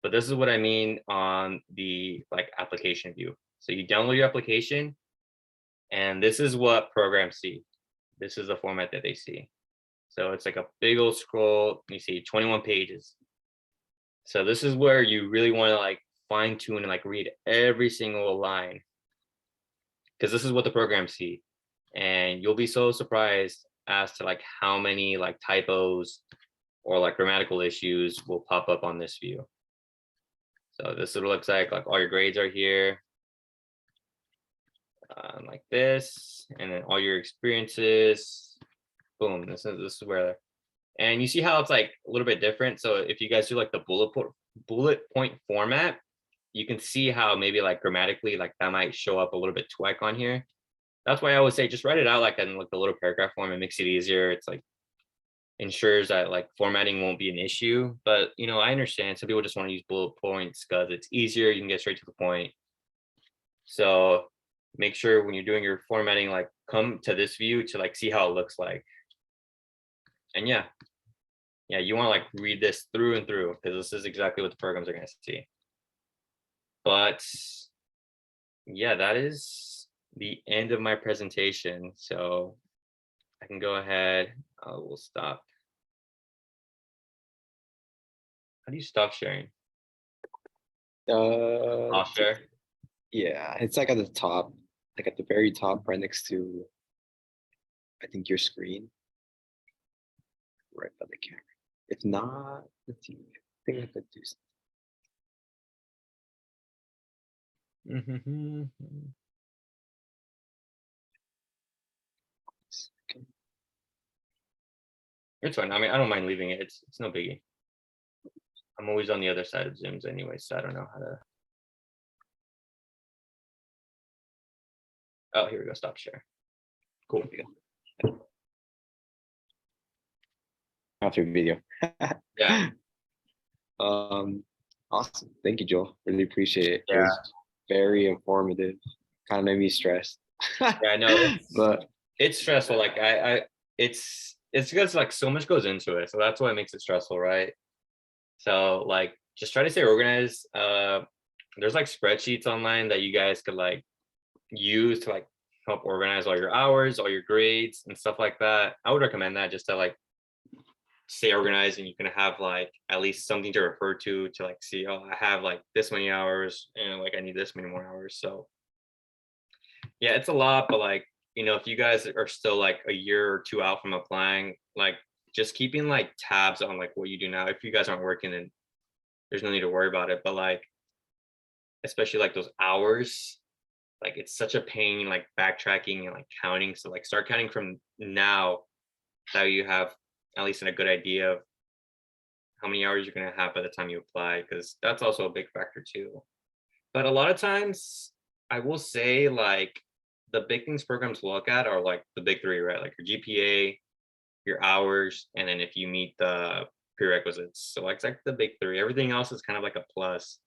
But this is what I mean on the like application view. So you download your application, and this is what programs see. This is the format that they see. So it's like a big old scroll. You see 21 pages. So this is where you really want to like fine tune and like read every single line, because this is what the programs see. And you'll be so surprised as to like how many like typos or like grammatical issues will pop up on this view. So this is what it looks like all your grades are here. like this, and then all your experiences. Boom. This is where, and you see how it's like a little bit different. So if you guys do like the bullet point format, you can see how maybe like grammatically like that might show up a little bit twack on here. That's why I always say just write it out like in like the little paragraph form. It makes it easier. It's like ensures that like formatting won't be an issue. But you know, I understand some people just want to use bullet points because it's easier. You can get straight to the point. So make sure when you're doing your formatting, like come to this view to like see how it looks like. And yeah, you want to like read this through and through because this is exactly what the programs are going to see. But yeah, that is the end of my presentation. So I can go ahead. We'll stop. How do you stop sharing? I'll share. Yeah, it's like at the top, like at the very top, right next to, I think, your screen, right by the camera. If not, let's see. I think I could do something. Okay. It's fine. I mean, I don't mind leaving it. It's no biggie. I'm always on the other side of Zooms anyway, so I don't know how to. Oh, here we go. Stop share. Cool. After video. Yeah. Awesome. Thank you, Joel. Really appreciate it. It Yeah. was very informative. Kind of made me stressed. Yeah, I know. But It's stressful. Like it's because like so much goes into it, so that's why it makes it stressful, right? So like just try to stay organized. There's like spreadsheets online that you guys could like use to like help organize all your hours, all your grades and stuff like that. I would recommend that just to like stay organized, and you can have like at least something to refer to like see, oh, I have like this many hours and like I need this many more hours. So yeah, it's a lot, but like, you know, if you guys are still like a year or two out from applying, like just keeping like tabs on like what you do now. If you guys aren't working, then there's no need to worry about it. But like, especially like those hours, like it's such a pain, like backtracking and like counting. So like start counting from now, so you have at least a good idea of how many hours you're gonna have by the time you apply, because that's also a big factor too. But a lot of times, I will say like the big things programs look at are like the big three, right? Like your GPA, your hours, and then if you meet the prerequisites. So like it's like the big three. Everything else is kind of like a plus.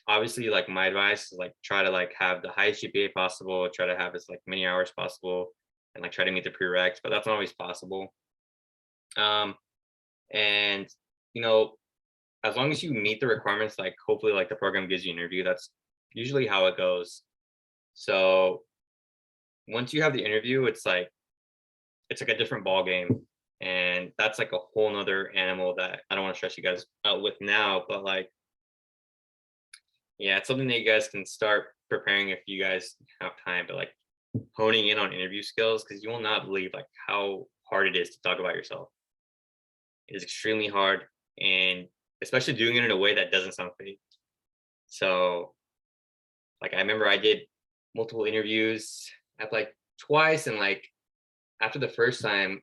Obviously, like my advice is like try to like have the highest GPA possible, try to have as like many hours possible, and like try to meet the prereqs, but that's not always possible. And you know, as long as you meet the requirements, like hopefully like the program gives you an interview. That's usually how it goes. So once you have the interview, it's like a different ball game. And that's like a whole nother animal that I don't want to stress you guys out with now, but like, yeah, it's something that you guys can start preparing if you guys have time, but like honing in on interview skills, because you will not believe like how hard it is to talk about yourself. It is extremely hard, and especially doing it in a way that doesn't sound fake. So like I remember I did multiple interviews at like twice, and like after the first time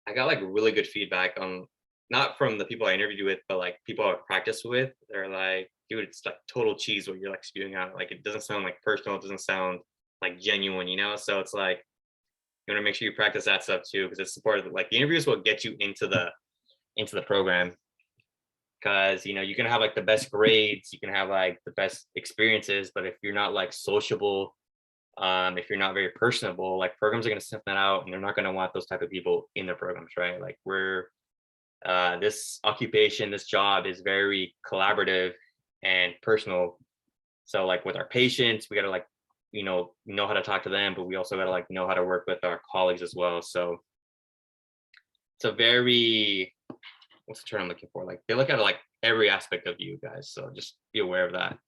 I got like really good feedback on, not from the people I interviewed with, but like people I've practiced with. They're like, dude, it's like total cheese what you're like spewing out. Like it doesn't sound like personal, it doesn't sound like genuine, you know? So it's like you want to make sure you practice that stuff too, because it's part of like the interviews will get you into the program. Because you know, you can have like the best grades, you can have like the best experiences, but if you're not like sociable, if you're not very personable, like programs are going to sniff that out, and they're not going to want those type of people in their programs, right? Like we're this occupation, this job is very collaborative and personal. So like with our patients, we got to like, you know how to talk to them, but we also got to like know how to work with our colleagues as well. So it's a very, what's the term I'm looking for? Like they look at like every aspect of you guys. So just be aware of that.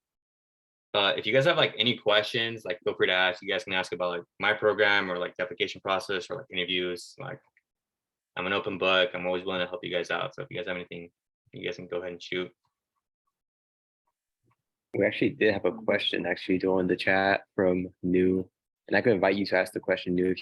But if you guys have like any questions, like feel free to ask. You guys can ask about like my program or like the application process or like interviews. Like I'm an open book. I'm always willing to help you guys out. So if you guys have anything, you guys can go ahead and shoot. We actually did have a question actually during the chat from New, and I could invite you to ask the question, New.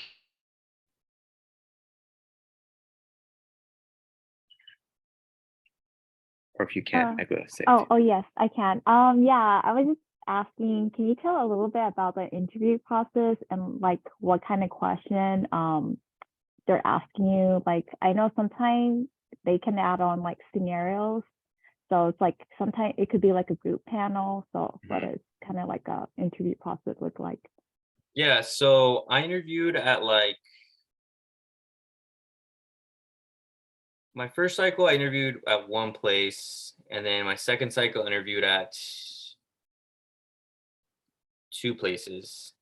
Or if you can't, I could say. Oh, yes, I can. Yeah, I was just asking, can you tell a little bit about the interview process and like what kind of question they're asking you? Like, I know sometimes they can add on like scenarios. So it's like sometimes it could be like a group panel. So what is kind of like a interview process look like? Yeah, so I interviewed at like my first cycle, I interviewed at one place, and then my second cycle interviewed at two places.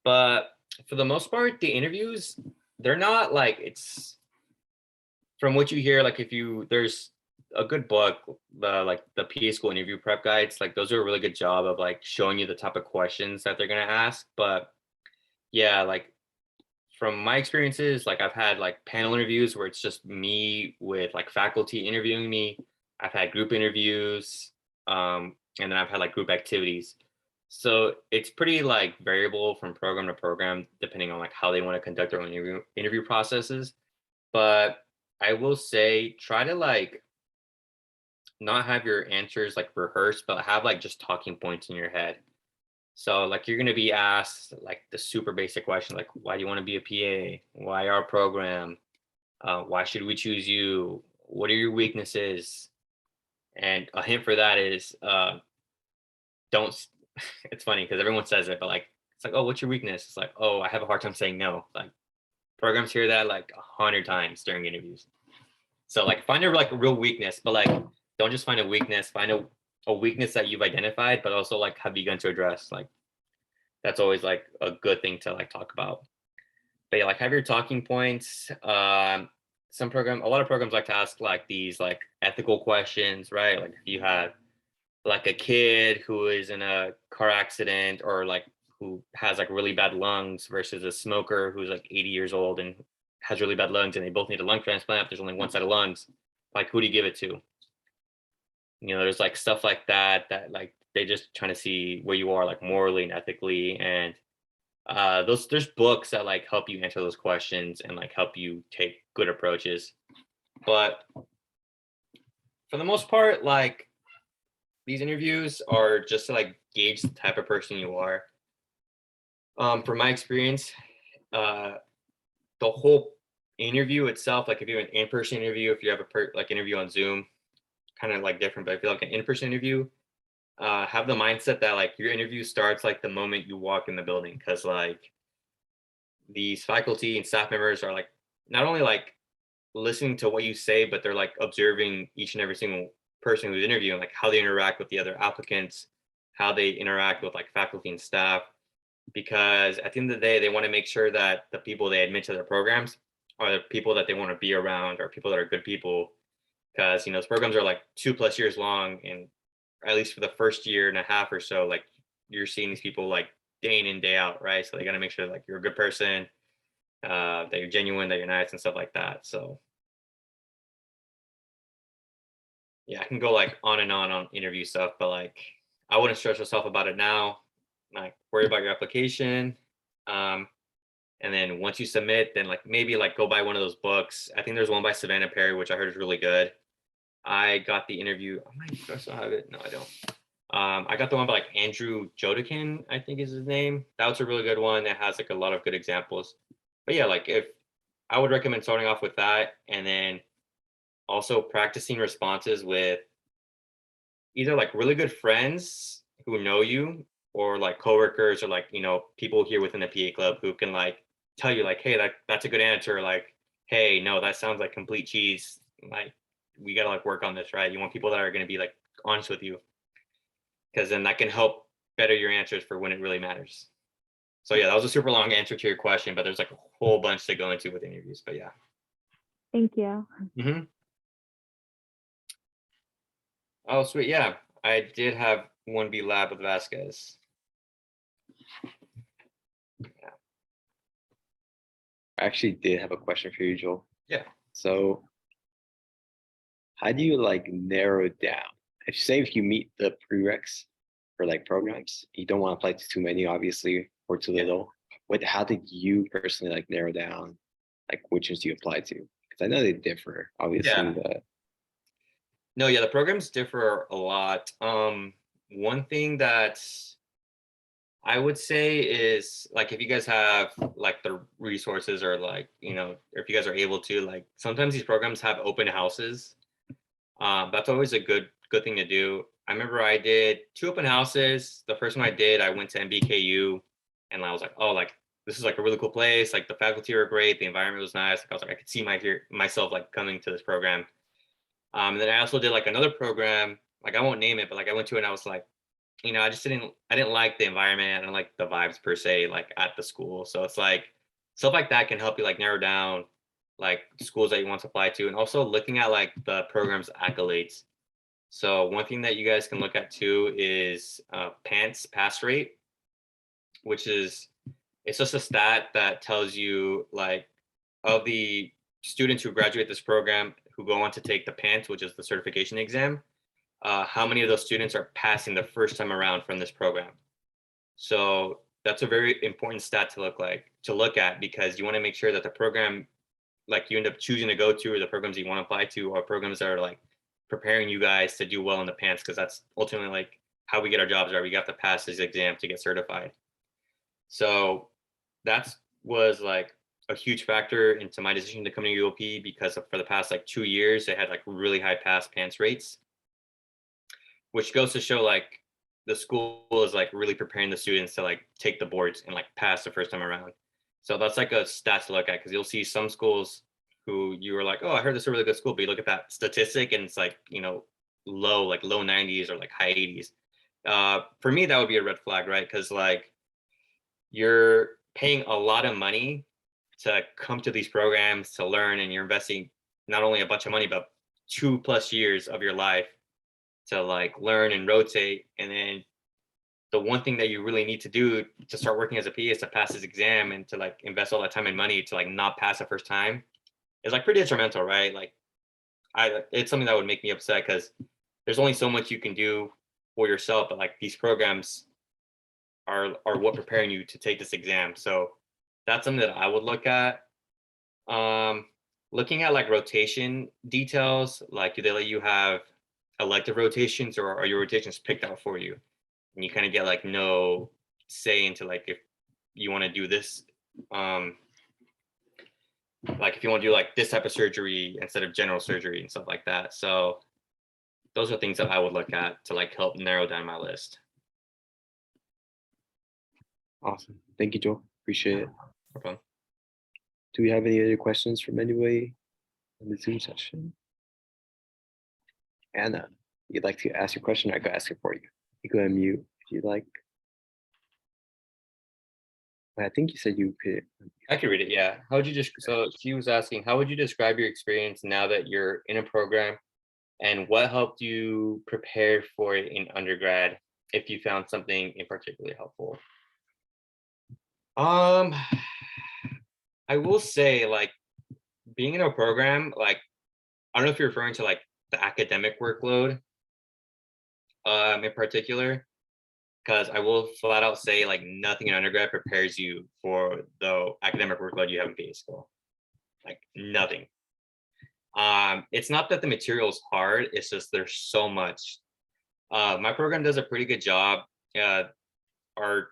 But for the most part, the interviews, they're not like, it's from what you hear, like if you, there's a good book, like the PA school interview prep guides, like those are a really good job of like showing you the type of questions that they're gonna ask. But yeah, like from my experiences, like I've had like panel interviews where it's just me with like faculty interviewing me. I've had group interviews, and then I've had like group activities. So it's pretty like variable from program to program, depending on like how they want to conduct their own interview processes. But I will say, try to like not have your answers like rehearsed, but have like just talking points in your head. So like you're gonna be asked like the super basic question, like why do you want to be a PA? Why our program? Why should we choose you? What are your weaknesses? And a hint for that is don't. It's funny because everyone says it, but like it's like, oh, what's your weakness? It's like, oh, I have a hard time saying no. Like programs hear that like 100 times during interviews. So like find a like real weakness, but like don't just find a weakness. Find a weakness that you've identified, but also like have begun to address. Like that's always like a good thing to like talk about. But yeah, like have your talking points. A lot of programs like to ask like these like ethical questions, right? Like if you have like a kid who is in a car accident or like who has like really bad lungs versus a smoker who's like 80 years old and has really bad lungs and they both need a lung transplant. There's only one set of lungs. Like who do you give it to? You know, there's like stuff like that like they just trying to see where you are like morally and ethically. And there's books that like help you answer those questions and like help you take good approaches. But for the most part, like these interviews are just to like gauge the type of person you are. From my experience, the whole interview itself, like if you have an in-person interview, if you have like interview on Zoom, kind of like different, but if you like an in-person interview, have the mindset that like your interview starts like the moment you walk in the building, because like these faculty and staff members are like not only like listening to what you say, but they're like observing each and every single person who's interviewing, like how they interact with the other applicants, how they interact with like faculty and staff. Because at the end of the day, they want to make sure that the people they admit to their programs are the people that they want to be around, or people that are good people. Because you know, those programs are like 2+ years long, and at least for the first year and a half or so, like you're seeing these people like day in and day out, right? So they got to make sure like you're a good person, that you're genuine, that you're nice and stuff like that. So yeah, I can go like on and on interview stuff, but like I wouldn't stress yourself about it now. Like worry about your application. And then once you submit, then like maybe like go buy one of those books. I think there's one by Savannah Perry, which I heard is really good. I got the interview. I still have it. No, I don't. I got the one by like Andrew Jodikin, I think is his name. That was a really good one that has like a lot of good examples. But yeah, like if I would recommend starting off with that, and then also practicing responses with either like really good friends who know you, or like coworkers, or like, you know, people here within the PA club who can like tell you like, hey, that's a good answer. Like, hey, no, that sounds like complete cheese. Like, we gotta like work on this, right? You want people that are gonna be like honest with you, because then that can help better your answers for when it really matters. So yeah, that was a super long answer to your question, but there's like a whole bunch to go into with interviews. But yeah. Thank you. Mm-hmm. Oh, sweet. Yeah, I did have 1B lab with Vasquez. I actually did have a question for you, Joel. Yeah. So how do you like narrow down? If you meet the prereqs, for like programs. You don't want to apply to too many, obviously, or too little. How did you personally like narrow down like which ones you apply to? Because I know they differ, obviously. Yeah. No, yeah, the programs differ a lot. One thing that I would say is like if you guys have like the resources or like, you know, if you guys are able to, like sometimes these programs have open houses. That's always a good thing to do. I remember I did 2 open houses. The first one I did, I went to MBKU and I was like, oh, like this is like a really cool place. Like the faculty were great, the environment was nice. Like, I was like, I could see myself like coming to this program. And then I also did like another program, like I won't name it, but like I went to it and I was like, you know, I didn't like the environment. I didn't like the vibes per se, like at the school. So it's like stuff like that can help you like narrow down like schools that you want to apply to, and also looking at like the program's accolades. So one thing that you guys can look at too is PANTS pass rate, which is it's just a stat that tells you like of the students who graduate this program who go on to take the PANTS, which is the certification exam, how many of those students are passing the first time around from this program. So that's a very important stat to look at because you want to make sure that the program like you end up choosing to go to or the programs you want to apply to are programs that are like preparing you guys to do well in the PANTS, because that's ultimately like how we get our jobs, right? We have to pass this exam to get certified. So that was like a huge factor into my decision to come to UOP because for the past like 2 years, they had like really high pass PANTS rates, which goes to show like the school is like really preparing the students to like take the boards and like pass the first time around. So that's like a stat to look at because you'll see some schools who you were like, oh, I heard this is a really good school, but you look at that statistic and it's like, you know, low 90s or like high 80s. For me, that would be a red flag, right? Because like you're paying a lot of money to come to these programs to learn, and you're investing not only a bunch of money, but 2+ years of your life to like learn and rotate. And then the one thing that you really need to do to start working as a PA is to pass this exam, and to like invest all that time and money to like not pass the first time is like pretty detrimental, right? Like it's something that would make me upset because there's only so much you can do for yourself, but like these programs are what preparing you to take this exam. So that's something that I would look at. Looking at like rotation details, like do they let you have elective rotations or are your rotations picked out for you? And you kind of get like no say into like if you want to do this, like if you want to do like this type of surgery instead of general surgery and stuff like that. So those are things that I would look at to like help narrow down my list. Awesome. Thank you, Joe. Appreciate it. Okay. Do we have any other questions from anybody in the Zoom session? Anna, you'd like to ask your question? I could ask it for you. You go and mute if you'd like. I think you said you could. I could read it, yeah. How would you just, so she was asking, how would you describe your experience now that you're in a program, and what helped you prepare for it in undergrad if you found something in particularly helpful? I will say like being in a program, like, I don't know if you're referring to like the academic workload in particular, because I will flat out say like nothing in undergrad prepares you for the academic workload you have in PA school. Like nothing. It's not that the material is hard, it's just there's so much. My program does a pretty good job. Our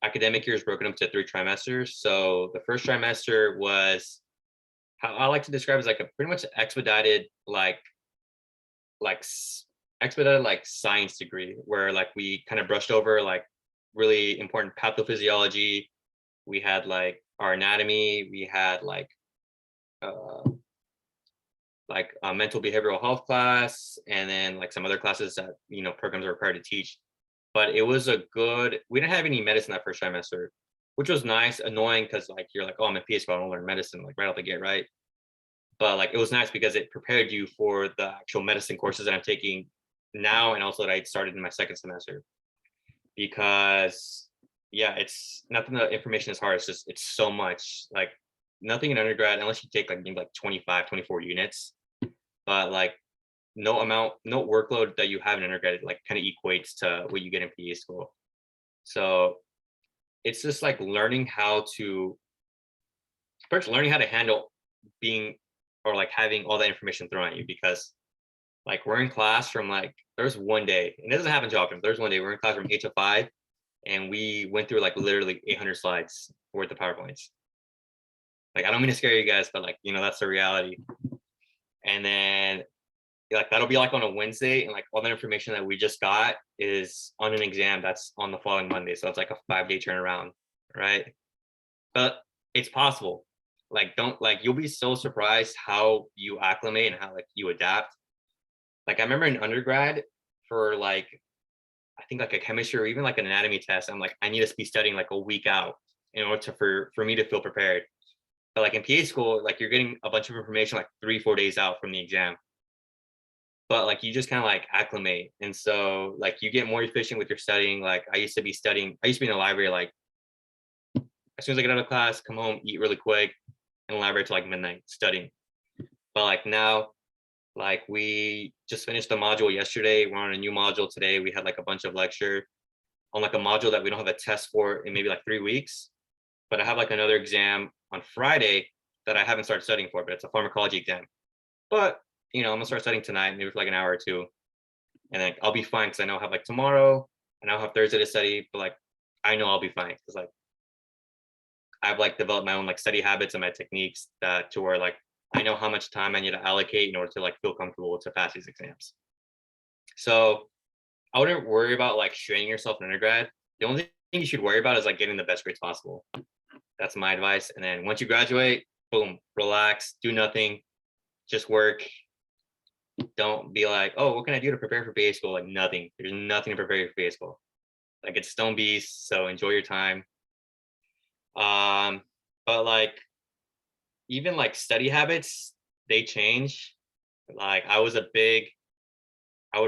academic year is broken up to 3 trimesters. So the first trimester was, how I like to describe it, as like a pretty much expedited science degree, where like we kind of brushed over like really important pathophysiology. We had like our anatomy, we had like a mental behavioral health class, and then like some other classes that, you know, programs are required to teach. But it was we didn't have any medicine that first trimester, which was nice. Annoying because like you're like, oh, I'm a PA, so I don't learn medicine like right out the gate, right? But like it was nice because it prepared you for the actual medicine courses that I'm taking now, and also that I started in my second semester. Because yeah, it's nothing, the information is hard, it's just it's so much. Like nothing in undergrad, unless you take like maybe like 25, 24 units. But like no workload that you have in undergrad like kind of equates to what you get in PA school. So it's just like learning how to handle being or like having all that information thrown at you, because like we're in class from like there's one day, and it doesn't happen too often, but there's one day we're in class from 8 to 5, and we went through like literally 800 slides worth of PowerPoints. Like, I don't mean to scare you guys, but like, you know, that's the reality. And then like that'll be like on a Wednesday, and like all the information that we just got is on an exam that's on the following Monday. So it's like a 5-day turnaround, right? But it's possible. Like, you'll be so surprised how you acclimate and how like you adapt. Like I remember in undergrad for like, I think like a chemistry or even like an anatomy test, I'm like, I need to be studying like a week out in order to for me to feel prepared. But like in PA school, like you're getting a bunch of information like 3-4 days out from the exam. But like you just kind of like acclimate. And so like you get more efficient with your studying. Like I used to be in the library, like as soon as I get out of class, come home, eat really quick, in the library till like midnight studying. But like now, like we just finished the module yesterday. We're on a new module today. We had like a bunch of lecture on like a module that we don't have a test for in maybe like 3 weeks. But I have like another exam on Friday that I haven't started studying for, but it's a pharmacology exam. But you know, I'm gonna start studying tonight, maybe for like an hour or two, and then I'll be fine because I know I have like tomorrow and I'll have Thursday to study. But like I know I'll be fine because like I've like developed my own like study habits and my techniques that to where like I know how much time I need to allocate in order to like feel comfortable to pass these exams. So I wouldn't worry about like straining yourself in undergrad. The only thing you should worry about is like getting the best grades possible. That's my advice. And then once you graduate, boom, relax, do nothing, just work. Don't be like, oh, what can I do to prepare for PA school? Like nothing. There's nothing to prepare for PA school. Like it's stone beast. So enjoy your time. But like even like study habits, they change. Like I would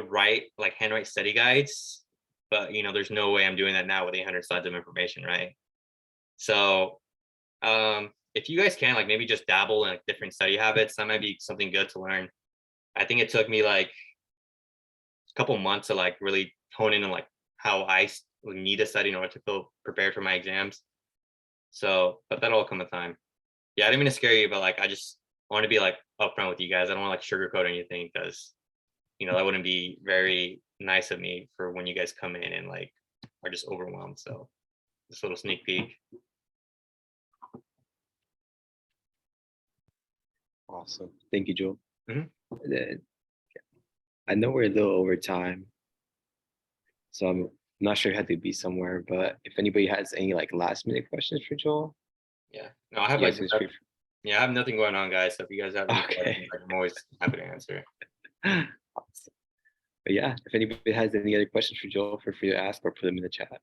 write like handwrite study guides, but you know, there's no way I'm doing that now with 800 slides of information, right? So if you guys can like maybe just dabble in like different study habits, that might be something good to learn. I think it took me like a couple months to like really hone in on like how I need to study in order to feel prepared for my exams. So, but that'll all come with time. Yeah, I didn't mean to scare you, but like I just want to be like upfront with you guys. I don't want to like sugarcoat anything because you know that wouldn't be very nice of me for when you guys come in and like are just overwhelmed. So this little sneak peek. Awesome. Thank you, Joel. Mhm. And then, I know we're a little over time, so I'm not sure it had to be somewhere, but if anybody has any like last minute questions for Joel, Yeah. No, I have you like guys can speak. yeah, I have nothing going on, guys. So if you guys have any Okay. questions, like, I'm always happy to answer. Awesome. But yeah, if anybody has any other questions for Joel, feel free to ask or put them in the chat.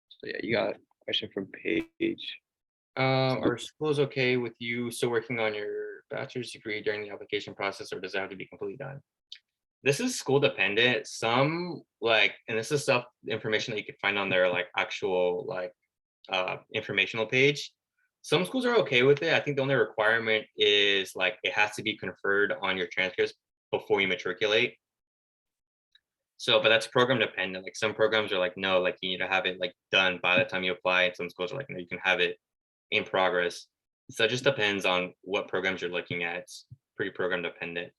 So yeah, you got a question from Paige. Are schools okay with you still working on your bachelor's degree during the application process, or does it have to be completely done? This is school dependent. Some like, and this is stuff information that you could find on their like actual like informational page. Some schools are okay with it. I think the only requirement is like it has to be conferred on your transcripts before you matriculate. So, but that's program dependent. Like some programs are like, no, like you need to have it like done by the time you apply. And some schools are like, no, you can have it in progress. So it just depends on what programs you're looking at. It's pretty program dependent.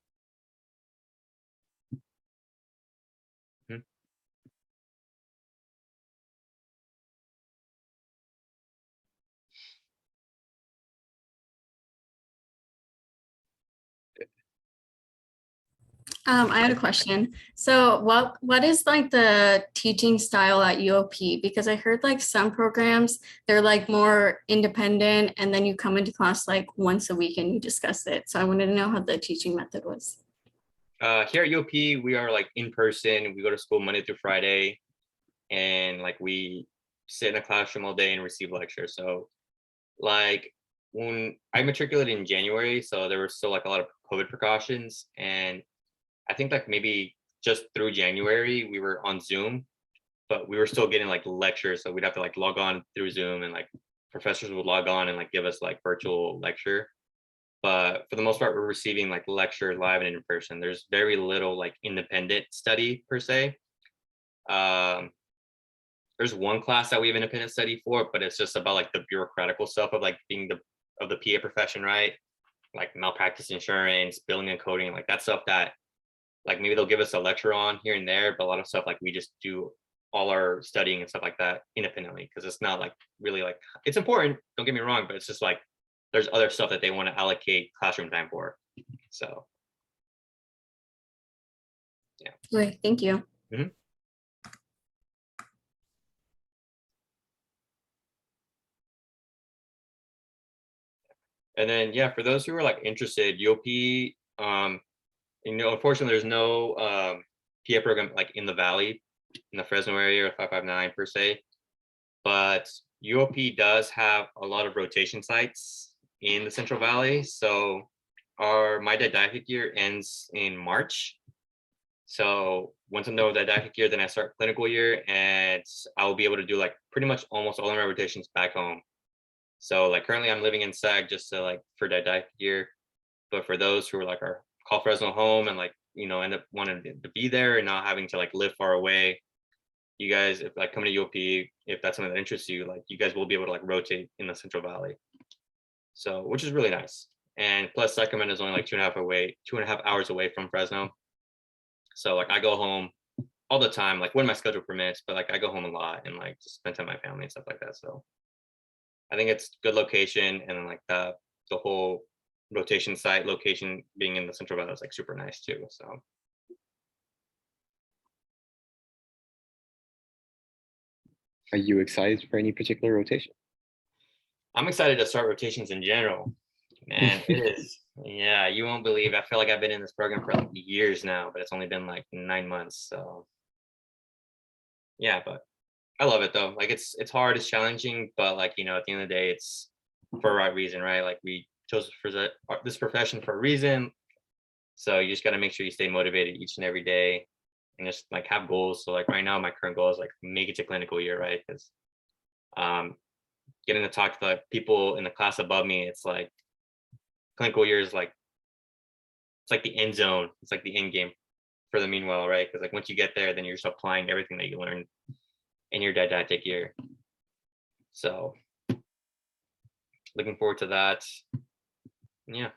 I had a question. So what is like the teaching style at UOP? Because I heard like some programs, they're like more independent and then you come into class like once a week and you discuss it. So I wanted to know how the teaching method was. Here at UOP, we are like in person. We go to school Monday through Friday, and like we sit in a classroom all day and receive lectures. So like when I matriculated in January, so there were still like a lot of COVID precautions, and I think like maybe just through January we were on Zoom, but we were still getting like lectures, so we'd have to like log on through Zoom and like professors would log on and like give us like virtual lecture. But for the most part, we're receiving like lecture live and in person. There's very little like independent study per se. There's one class that we have independent study for, but it's just about like the bureaucratical stuff of like being the PA profession, right? Like malpractice insurance, billing and coding, like that stuff that like maybe they'll give us a lecture on here and there, but a lot of stuff like we just do all our studying and stuff like that independently, because it's not like really like, it's important, don't get me wrong, but it's just like there's other stuff that they want to allocate classroom time for. So yeah. Great, thank you. And then, yeah, for those who are like interested, UOP, unfortunately, there's no PA program like in the Valley, in the Fresno area, or 559 per se. But UOP does have a lot of rotation sites in the Central Valley. So my didactic year ends in March. So once I'm done with didactic year, then I start clinical year, and I will be able to do like pretty much almost all of my rotations back home. So like currently I'm living in SAG just to like for didactic year, but for those who are like call Fresno home and like, end up wanting to be there and not having to like live far away, you guys, if like coming to UOP, if that's something that interests you, like you guys will be able to like rotate in the Central Valley. So, which is really nice. And plus Sacramento is only like 2.5 hours away from Fresno. So like I go home all the time, like when my schedule permits, but like I go home a lot and like just spend time with my family and stuff like that. So I think it's good location, and then like the whole rotation site location being in the Central Valley is like super nice too. So Are you excited for any particular rotation? I'm excited to start rotations in general. Man, it is. Yeah, you won't believe. I feel like I've been in this program for like years now, but it's only been like 9 months. So yeah, but I love it though. Like it's hard, it's challenging, but like, at the end of the day, it's for a right reason, right? Like we chose for this profession for a reason. So you just got to make sure you stay motivated each and every day and just like have goals. So like right now, my current goal is like make it to clinical year, right? Because getting to talk to like people in the class above me, it's like clinical year is like, it's like the end zone. It's like the end game for the meanwhile, right? Because like once you get there, then you're just applying everything that you learned in your didactic year. So looking forward to that. Yeah.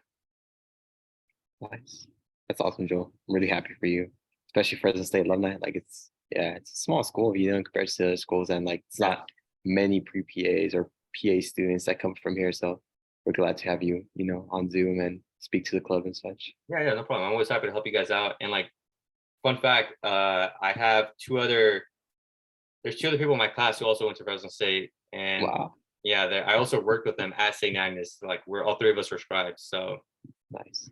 Nice. That's awesome, Joel. I'm really happy for you, especially Fresno State alumni. Like it's a small school, compared to other schools, and like it's not many pre-PAs or PA students that come from here. So we're glad to have you, on Zoom and speak to the club and such. Yeah, no problem. I'm always happy to help you guys out. And like, fun fact, I have there's 2 other people in my class who also went to Fresno State, and Wow. yeah, I also worked with them at St. Agnes. Like all 3 of us were scribes. So Nice.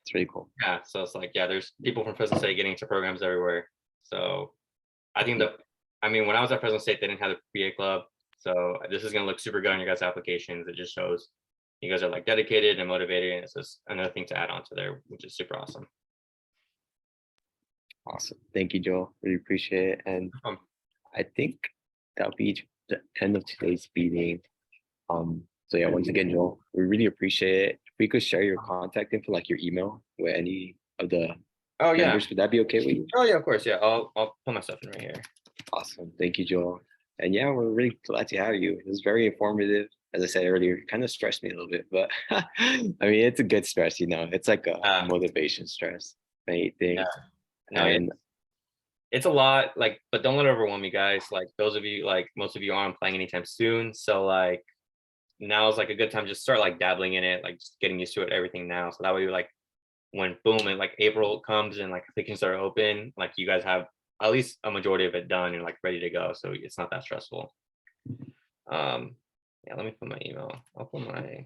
It's really cool. yeah, so it's like, yeah, there's people from Fresno State getting into programs everywhere. So I think when I was at Fresno State, they didn't have the PA club. So this is gonna look super good on your guys' applications. It just shows you guys are like dedicated and motivated, and it's just another thing to add on to there, which is super awesome. Awesome. Thank you, Joel. Really appreciate it. And I think that'll be the end of today's meeting. So yeah, once again, Joel, we really appreciate it. If we could share your contact info, like your email with any of the members, would that be okay with you? Oh yeah, of course. Yeah, I'll put my stuff in right here. Awesome. Thank you, Joel. And yeah, we're really glad to have you. It was very informative. As I said earlier, it kind of stressed me a little bit, but I mean, it's a good stress, It's like a motivation stress, many things. Yeah. No, it's a lot, like, but don't let it overwhelm you guys. Like those of you, like most of you aren't playing anytime soon. So like now is like a good time to just start like dabbling in it, like just getting used to it, everything now. So that way, like when boom, and like April comes and like applications are open, like you guys have at least a majority of it done and like ready to go. So it's not that stressful. Yeah, let me put my email. I'll put my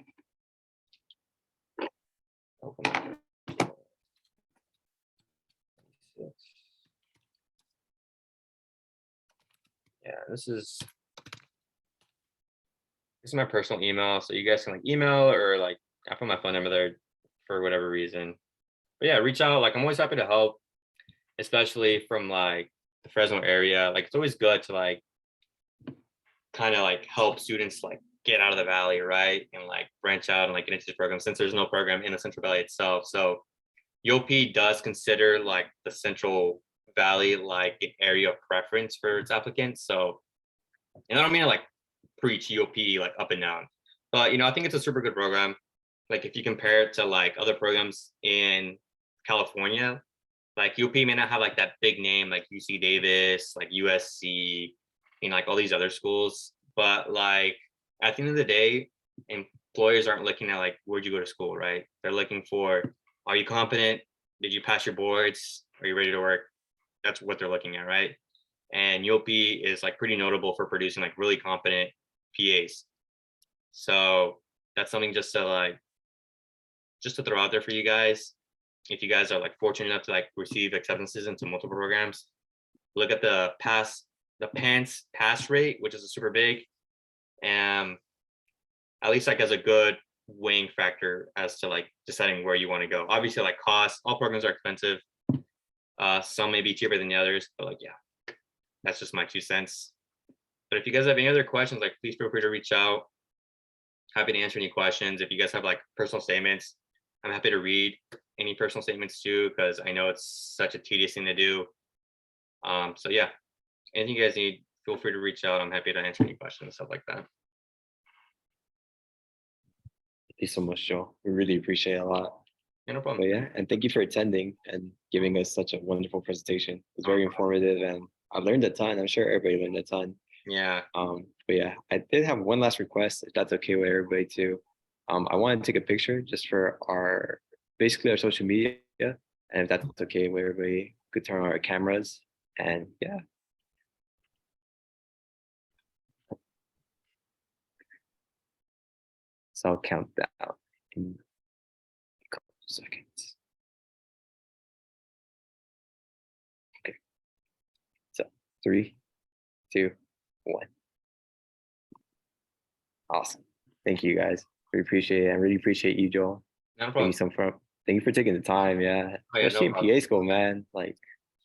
yeah, this is my personal email, so you guys can like email, or like I put my phone number there for whatever reason. But yeah, reach out. Like I'm always happy to help, especially from like the Fresno area. Like it's always good to like kind of like help students like get out of the valley, right? And like branch out and like get into the program since there's no program in the Central Valley itself. So UOP does consider like the Central Valley like an area of preference for its applicants. So, and I don't mean to like preach UOP like up and down, but I think it's a super good program. Like if you compare it to like other programs in California, like UOP may not have like that big name like UC Davis, like USC, like all these other schools, but like at the end of the day, employers aren't looking at like where'd you go to school, right? They're looking for, are you competent? Did you pass your boards? Are you ready to work? That's what they're looking at, right? And UOP is like pretty notable for producing like really competent PAs. So that's something just to throw out there for you guys. If you guys are like fortunate enough to like receive acceptances into multiple programs, look at the pass rate, which is a super big, and at least like as a good weighing factor as to like deciding where you want to go. Obviously, like cost, all programs are expensive. Some may be cheaper than the others, but like, yeah, that's just my 2 cents. But if you guys have any other questions, like please feel free to reach out. Happy to answer any questions. If you guys have like personal statements, I'm happy to read any personal statements too, because I know it's such a tedious thing to do. So yeah, anything you guys need, feel free to reach out. I'm happy to answer any questions, stuff like that. Thank you so much, Joe. We really appreciate it a lot. Yeah, no But problem. yeah, and thank you for attending and giving us such a wonderful presentation. It's very informative, and I learned a ton. I'm sure everybody learned a ton. Yeah. But yeah, I did have one last request, if that's okay with everybody too. I want to take a picture just for basically our social media, and if that's okay with everybody, could turn on our cameras, and yeah. So I'll count down in a couple of seconds. Okay. So 3, 2, 1. Awesome. Thank you guys. We appreciate it. I really appreciate you, Joel. No Thank problem. you thank you for taking the time. Yeah. Oh, yeah, no Especially in problem. PA school, man. Like